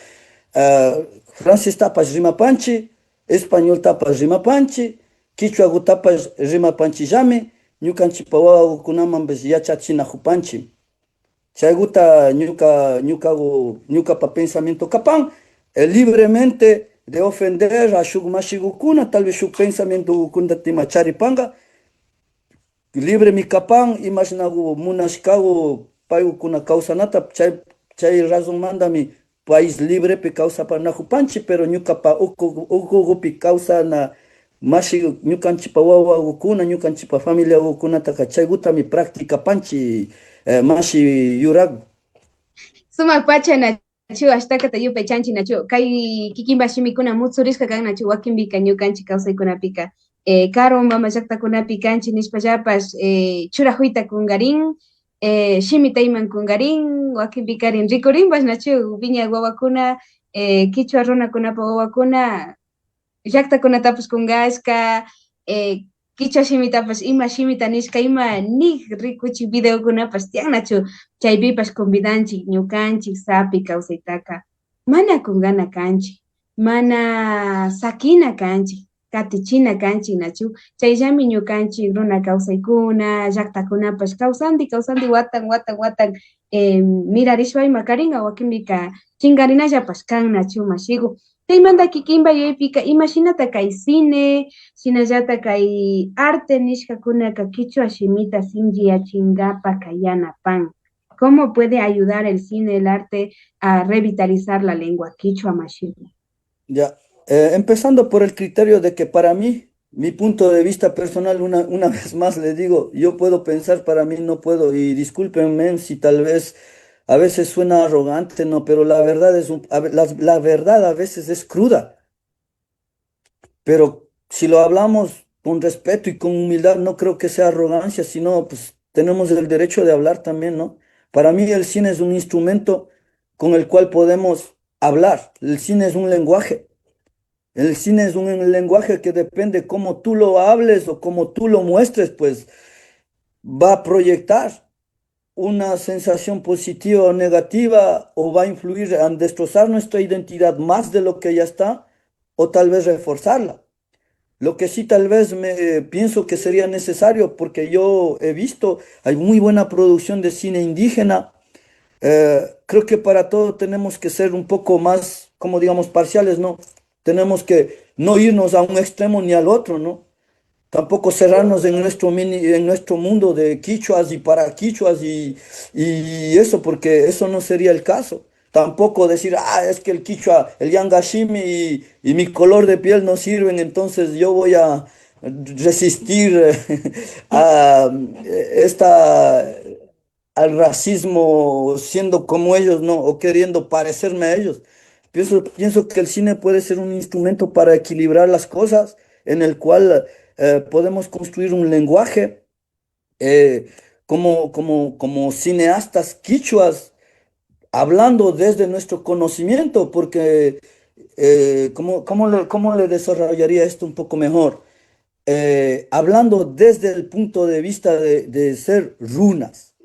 francés tapas rimapanchi español tapas rimapanchi quichua tapas rimapanchillami ñukanchipa wawakunamanpas yachachinajupanchi Chaiguta ñuka pa pensamiento capan, libremente de ofender a shuk mashigukuna, tal vez shuk pensamiento gukunda timacharipanga, libre mi capan, imaginago munashkago paigukuna causanata, chay razón manda mi país libre pe causa pa najupanchi, pero ñuka pa uku causa na mashi ñukanchipa wawagukuna, ñukanchipa familia gukuna taka chayguta mi práctica panchi mashi yuragu. Sumak pacha nachu ashtaka tayupe chanchi nachu kai kikimba shimikuna mutsurishka kan nachu wakinbika ñukanchi kawsaykunapika karo mama llaqtakunapi kanchi nishpallapash churajuita kungarin shimitayman kungarin wakinbikarin rikurinbash nachu viña wawakuna kichwa runakunapa wawakuna llaqtakunatapash kungashka kichwa shimitapash ima shimita nishka ima nik rikuchi videokunapash tiyan nachu chaypipash convidanchik ñukanchik sapi kawsaytaka mana kungana kanchik mana sakina kanchik katichina kanchik nachu chayllami ñukanchik runa kawsaykuna llaqtakunapash kawsandi watan mirarishpa ima karinga wakinbika chingarinallapash kan nachu mashigu chaymanta kikinba yuyaypika imashinata kay cine shinallata kay arte nishkakunaka kichwa shimita sinchiyachingapa kayanapan. ¿Cómo puede ayudar el cine, el arte a revitalizar la lengua quichua mashigu? Ya, empezando por el criterio de que para mí, mi punto de vista personal, una vez más le digo, yo puedo pensar, para mí no puedo, y discúlpenme si tal vez a veces suena arrogante, no, pero la verdad la verdad a veces es cruda, pero si lo hablamos con respeto y con humildad, no creo que sea arrogancia, sino pues tenemos el derecho de hablar también, ¿no? Para mí el cine es un instrumento con el cual podemos hablar, el cine es un lenguaje. El cine es un lenguaje que depende cómo tú lo hables o cómo tú lo muestres, pues va a proyectar una sensación positiva o negativa o va a influir en destrozar nuestra identidad más de lo que ya está o tal vez reforzarla. Lo que sí tal vez pienso que sería necesario, porque yo he visto, hay muy buena producción de cine indígena. Creo que para todo tenemos que ser un poco más, como digamos, parciales, ¿no? Tenemos que no irnos a un extremo ni al otro, ¿no? Tampoco cerrarnos en nuestro mundo de quichuas y para quichuas y eso, porque eso no sería el caso. Tampoco decir, es que el quichua, el yangashimi y mi color de piel no sirven, entonces yo voy a resistir al racismo siendo como ellos, ¿no? O queriendo parecerme a ellos. Pienso que el cine puede ser un instrumento para equilibrar las cosas, en el cual podemos construir un lenguaje como cineastas quichuas, hablando desde nuestro conocimiento, porque ¿cómo le desarrollaría esto un poco mejor? Hablando desde el punto de vista de ser runas,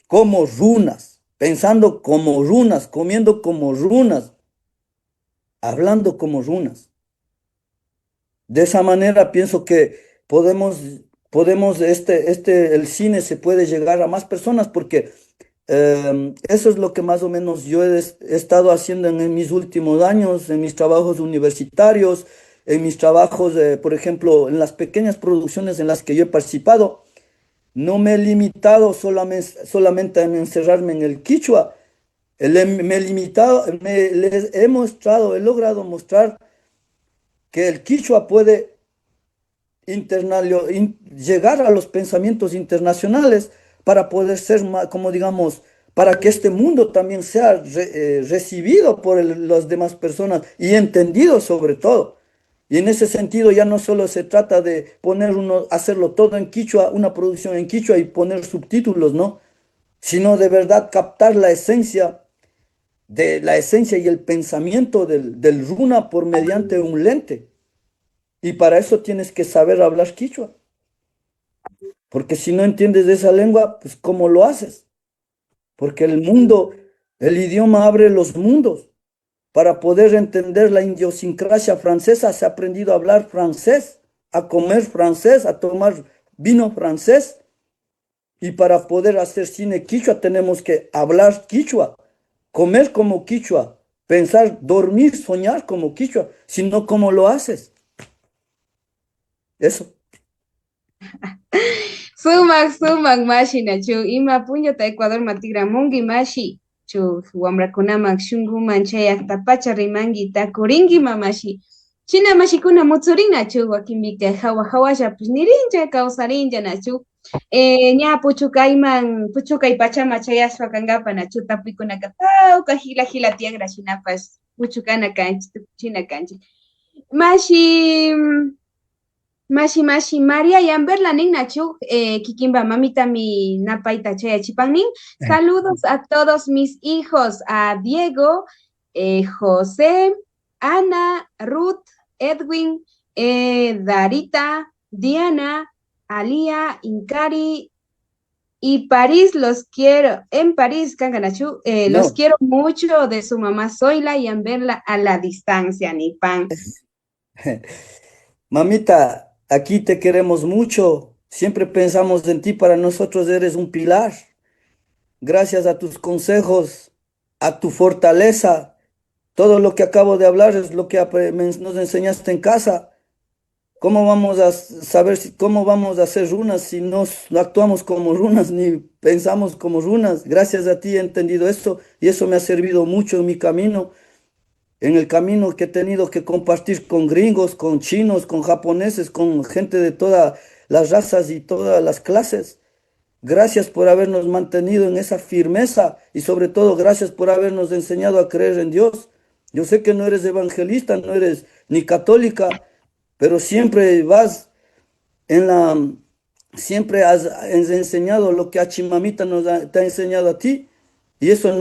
como runas, pensando como runas, comiendo como runas, hablando como runas. De esa manera pienso que el cine se puede llegar a más personas, porque eso es lo que más o menos yo he estado haciendo en mis últimos años, en mis trabajos universitarios, en mis trabajos, por ejemplo, en las pequeñas producciones en las que yo he participado. No me he limitado solamente a encerrarme en el quichua. He logrado mostrar que el quichua puede llegar a los pensamientos internacionales para poder ser, como digamos, para que este mundo también sea recibido por las demás personas y entendido sobre todo. Y en ese sentido ya no solo se trata de hacerlo todo en quichua, una producción en quichua y poner subtítulos, ¿no? Sino de verdad captar la esencia y el pensamiento del runa por mediante un lente. Y para eso tienes que saber hablar quichua. Porque si no entiendes de esa lengua, pues ¿cómo lo haces? Porque el idioma abre los mundos. Para poder entender la idiosincrasia francesa, se ha aprendido a hablar francés, a comer francés, a tomar vino francés. Y para poder hacer cine quichua tenemos que hablar quichua, comer como quichua, pensar, dormir, soñar como quichua. Si no, ¿cómo lo haces? Eso. Sumak mashi nachu ima puñota Ecuador matigramungi mashi chu wamrakunaman shunguman chayaqta pacha rimangi takuringi mamashi china mashikuna mutsurin nachu wakinbika hawasha pues nirincha kawsarincha nachu ña puchukay pachama chayaspa kankapa nachu tapuykunaka tawka hila tiagra shinapas puchukana kanchik tukuchina kanchik Mashi María Yamberla nin nachu kikimba mamita mi napaita chayachipanin. Saludos a todos mis hijos, a Diego, José, Ana, Ruth, Edwin, Darita, Diana, Alía, Incari y París, los quiero. En París, Kanganachu, los quiero mucho de su mamá Zoila Yamberla a la distancia, Nipan. Mamita, aquí te queremos mucho, siempre pensamos en ti, para nosotros eres un pilar. Gracias a tus consejos, a tu fortaleza, todo lo que acabo de hablar es lo que nos enseñaste en casa. ¿Cómo vamos a saber cómo vamos a hacer runas si no actuamos como runas ni pensamos como runas? Gracias a ti he entendido esto y eso me ha servido mucho en mi camino. En el camino que he tenido que compartir con gringos, con chinos, con japoneses, con gente de todas las razas y todas las clases. Gracias por habernos mantenido en esa firmeza y sobre todo gracias por habernos enseñado a creer en Dios. Yo sé que no eres evangelista, no eres ni católica, pero siempre siempre has enseñado lo que Achimamita te ha enseñado a ti. Y eso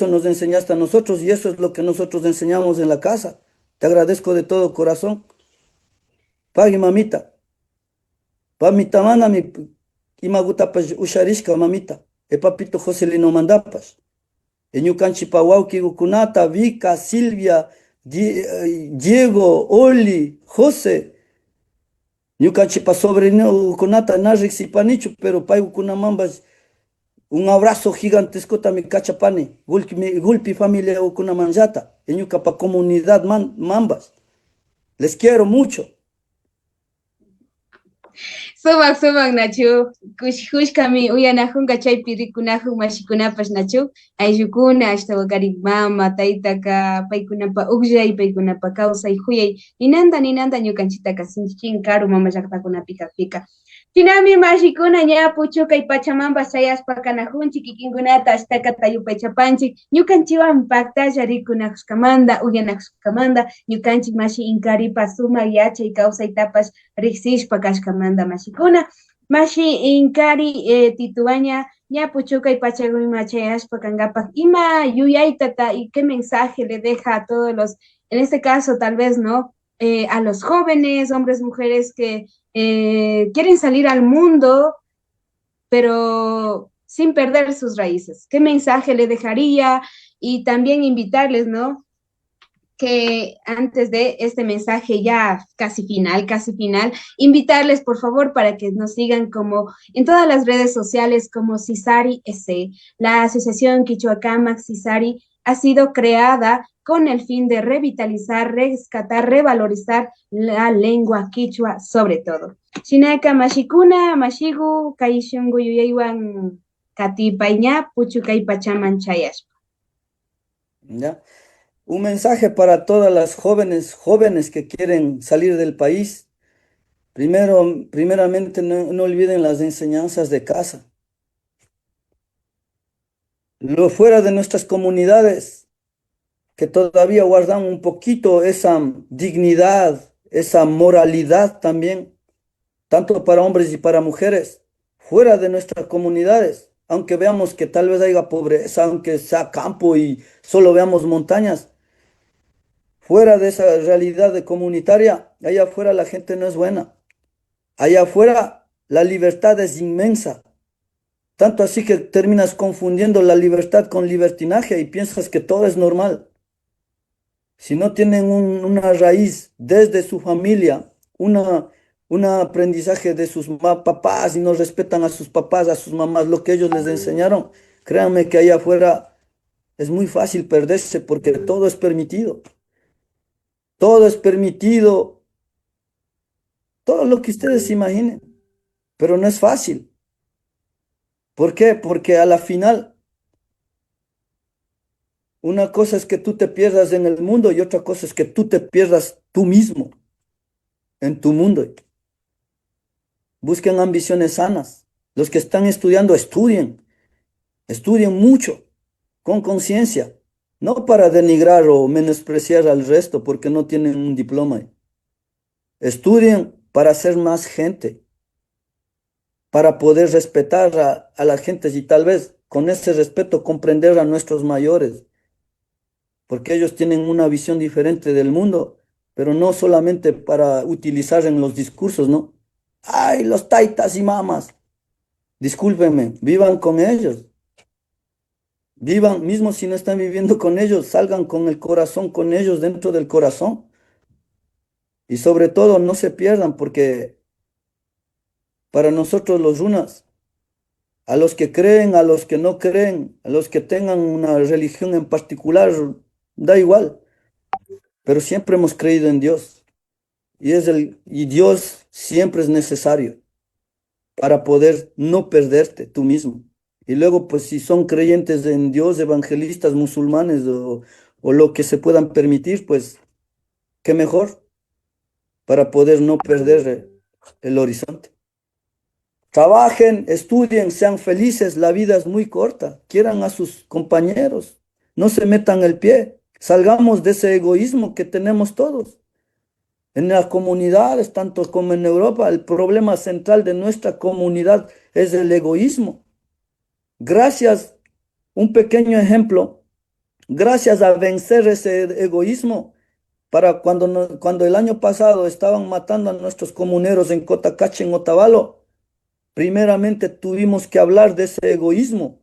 nos enseñaste a nosotros y eso es lo que nosotros enseñamos en la casa. Te agradezco de todo corazón. Pagi mamita. Pamita mana mi imagutapas usharishka mamita. E papito Joselino mandapas. E ñukanchi pawauki kunata, Vika, Silvia, Diego, Oli, José. Ñukanchi pa sobrino kunata narrik sipanichu, pero pay kunamambas. Un abrazo gigantesco también cachapani, gulpi familia ukuna manjata, eñuca pa comunidad mambas. Les quiero mucho. Subak nachu, kushkami uyanajunga chaypi rikunajun mashikunapas nachu, ayllukuna ashtawakari mama, taytaka, paykunapa uqllay, paykunapa kawsay huyay, ninanta ñukanchitaka sinchin karu mama llaqtakunapi pika. Chinami mashikuna ña puchukay pachamambas chayaspa kanajunchik kikinkunata ashtaka tayupay chapanchik ñukanchiwan paktalla rikunakushkamanta uyanakushkamanta ñukanchik mashi Inkaripa sumak yachay kawsaytapas riksishpa kashkamanta mashikuna mashi Inkari tituaña ña puchukay pachakuyma chayashpa kankapak ima yuyaytata y qué mensaje le deja a todos los, en este caso tal vez no, a los jóvenes, hombres, mujeres que quieren salir al mundo, pero sin perder sus raíces. ¿Qué mensaje le dejaría? Y también invitarles, ¿no? Que antes de este mensaje ya casi final, invitarles por favor para que nos sigan como en todas las redes sociales como Cisari S. La Asociación Quichuacamac Cisari ha sido creada con el fin de revitalizar, rescatar, revalorizar la lengua quichua sobre todo. Chinaka mashikuna, mashigu, kaishungu yuyaywan katipaiña, puchukay pachaman chayashpa. ¿Ya? Un mensaje para todas las jóvenes que quieren salir del país. Primeramente, no olviden las enseñanzas de casa. Lo fuera de nuestras comunidades, que todavía guardan un poquito esa dignidad, esa moralidad también, tanto para hombres y para mujeres, fuera de nuestras comunidades, aunque veamos que tal vez haya pobreza, aunque sea campo y solo veamos montañas, fuera de esa realidad comunitaria, allá afuera la gente no es buena. Allá afuera la libertad es inmensa. Tanto así que terminas confundiendo la libertad con libertinaje y piensas que todo es normal. Si no tienen una raíz desde su familia, una un aprendizaje de sus papás y no respetan a sus papás, a sus mamás, lo que ellos les enseñaron. Créanme que ahí afuera es muy fácil perderse porque todo es permitido. Todo es permitido, todo lo que ustedes se imaginen, pero no es fácil. ¿Por qué? Porque a la final, una cosa es que tú te pierdas en el mundo y otra cosa es que tú te pierdas tú mismo en tu mundo. Busquen ambiciones sanas. Los que están estudiando, estudien mucho, con conciencia, no para denigrar o menospreciar al resto porque no tienen un diploma. Estudien para ser más gente, para poder respetar a la gente y tal vez con ese respeto comprender a nuestros mayores, porque ellos tienen una visión diferente del mundo, pero no solamente para utilizar en los discursos, ¿no? ¡Ay, los taitas y mamas! Discúlpenme, vivan con ellos. Vivan, mismo si no están viviendo con ellos, salgan con el corazón, con ellos dentro del corazón. Y sobre todo, no se pierdan, porque para nosotros los runas, a los que creen, a los que no creen, a los que tengan una religión en particular, da igual. Pero siempre hemos creído en Dios. Y Dios siempre es necesario para poder no perderte tú mismo. Y luego, pues si son creyentes en Dios, evangelistas, musulmanes o lo que se puedan permitir, pues qué mejor para poder no perder el horizonte. Trabajen, estudien, sean felices, la vida es muy corta, quieran a sus compañeros, no se metan el pie, salgamos de ese egoísmo que tenemos todos. En las comunidades, tanto como en Europa, el problema central de nuestra comunidad es el egoísmo. Gracias, un pequeño ejemplo, gracias a vencer ese egoísmo, para cuando el año pasado estaban matando a nuestros comuneros en Cotacachi, en Otavalo, primeramente tuvimos que hablar de ese egoísmo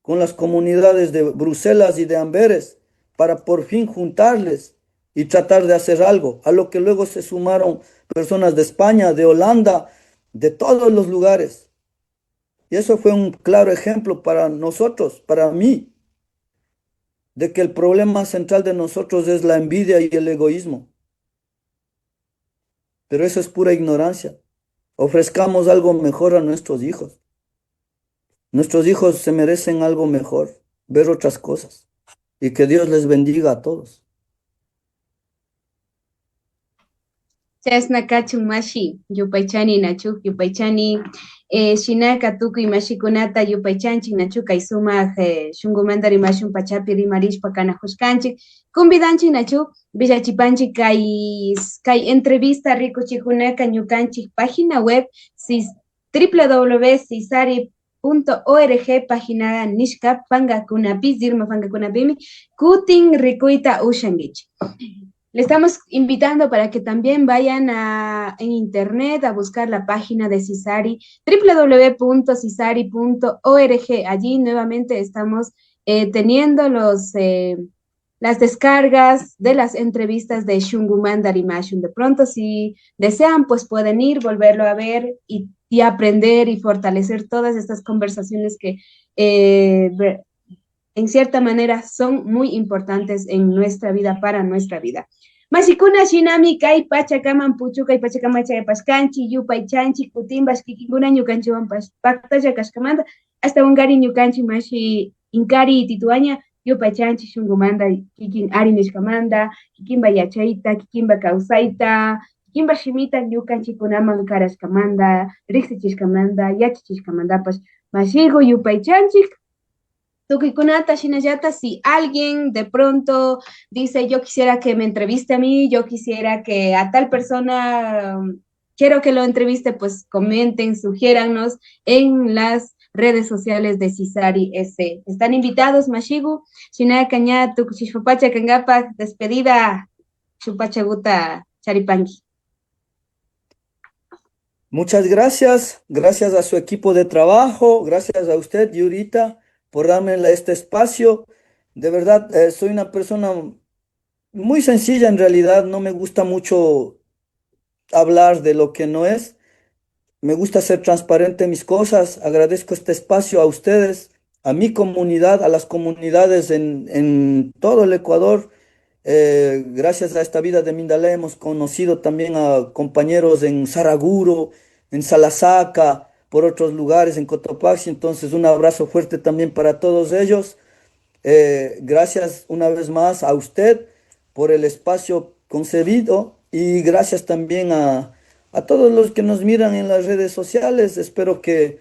con las comunidades de Bruselas y de Amberes para por fin juntarles y tratar de hacer algo, a lo que luego se sumaron personas de España, de Holanda, de todos los lugares. Y eso fue un claro ejemplo para nosotros, para mí, de que el problema central de nosotros es la envidia y el egoísmo. Pero eso es pura ignorancia. Ofrezcamos algo mejor a nuestros hijos. Nuestros hijos se merecen algo mejor, ver otras cosas. Y que Dios les bendiga a todos. Chasna kachun mashi, yupaychani nachuk, yupaychani, shinaka tukuy mashikunata yupaychanchik nachuk kay sumaq shunqumanta rimashun pachapi rimarishpa kanajushkanchik, convidanchik nachuk, villachipanchik kay entrevista rikuchikunaka ñukanchik página web www.cisari.org página nishka pangakunapi, Zirma pangakunapimi, kutin rikuita ushanguich. Le estamos invitando para que también vayan en internet a buscar la página de Cisari, www.cisari.org. Allí nuevamente estamos teniendo las descargas de las entrevistas de Shungumanda Rimashun. De pronto, si desean, pues pueden ir, volverlo a ver y aprender y fortalecer todas estas conversaciones que en cierta manera son muy importantes en nuestra vida, para nuestra vida. Mashikuna shinami kay pachakaman puchu kay pachakama chayapashkanchi yupay chanchi kutimbash kikikuna ñukanchiwan paktalla kashkamanta hasta ungari ñukanchi mashi inkari tituaña yupay chanchi shunqumanta kikin ari nishkamanta kikinba yachayta kikinba kawsayta kikinba shimita ñukanchikunaman karashkamanta riqsichishkamanta yachichishkamantapash mashiku yupay chanchik Tukikunata, Shinayata, si alguien de pronto dice, yo quisiera que me entreviste a mí, yo quisiera que a tal persona, quiero que lo entreviste, pues comenten, sugiérannos en las redes sociales de Cisari S. Están invitados, Mashigu, Shinaya Cañá, Tukuchishpapacha Kangapa, despedida, Chupachaguta, Charipangi. Muchas gracias, gracias a su equipo de trabajo, gracias a usted, Yurita, por darme este espacio. De verdad, soy una persona muy sencilla en realidad, no me gusta mucho hablar de lo que no es. Me gusta ser transparente en mis cosas. Agradezco este espacio a ustedes, a mi comunidad, a las comunidades en todo el Ecuador. Gracias a esta vida de Mindalé hemos conocido también a compañeros en Saraguro, en Salasaca, por otros lugares, en Cotopaxi. Entonces, un abrazo fuerte también para todos ellos. Gracias una vez más a usted por el espacio concebido y gracias también a todos los que nos miran en las redes sociales. Espero que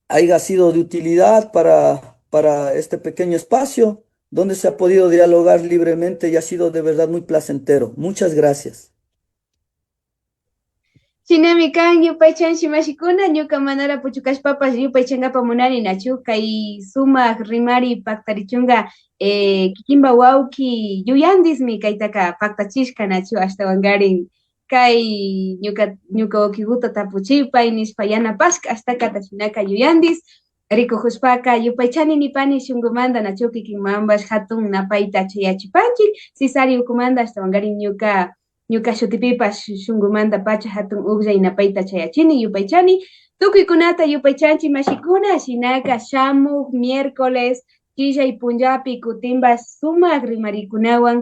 haya sido de utilidad para este pequeño espacio donde se ha podido dialogar libremente y ha sido de verdad muy placentero. Muchas gracias. Chinamikan yupaychan shimashikuna ñuka manara puchukashpapas yupaychankapa munani nachu kay sumak rimari paktarichunga kikinba wawki yuyandismi kaytaka paktachishka nachu ashtawangarin kay ñuka wawkiguta tapuchipay nishpa yanapashka ashtaka tashinaka yuyandis rikuhushpaka yupaychani nipani shunkumanta nachu kikinmanbash hatun napayta chayachipanchik Cisari ukumanta ashtawangarin ñuka shutipipas shunkumanta pacha hatun uqllay napayta chayachini yupaychani tukuykunata yupaychanchi mashikuna shinaka shamuq miércoles killay punllapi kutimbash sumak rimarikunawan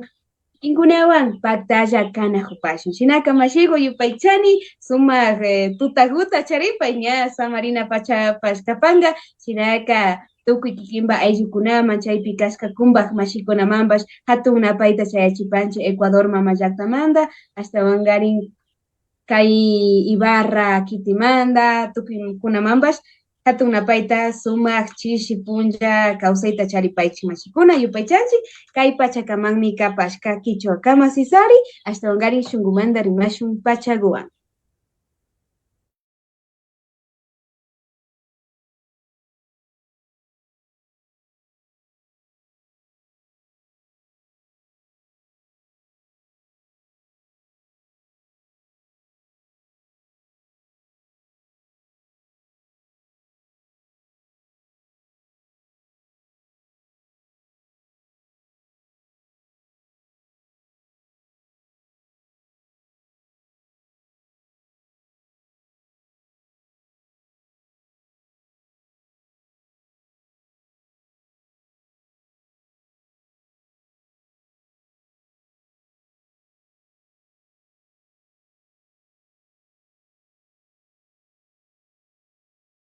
inkunawan pantalla kana hupashun shinaka mashiko yupaychani sumak tutaguta charipay ña Samarina pachapash kapanga shinaka tukuy kikinba ayllukunaman chaypi kashka kumbak mashikunamanbash hatun napayta chayachipanchi Ecuador mama llaktamanta ashtawangarin kay Ibarra Kitimanta tukuykunamanbash hatun napayta sumak chishi punlla kawsayta charipaychik mashikuna yupaychanchik kay pachakamanmi kapashka Kichwa kama Cisari ashtawangarin shunkumanta rimashun Pachaguan.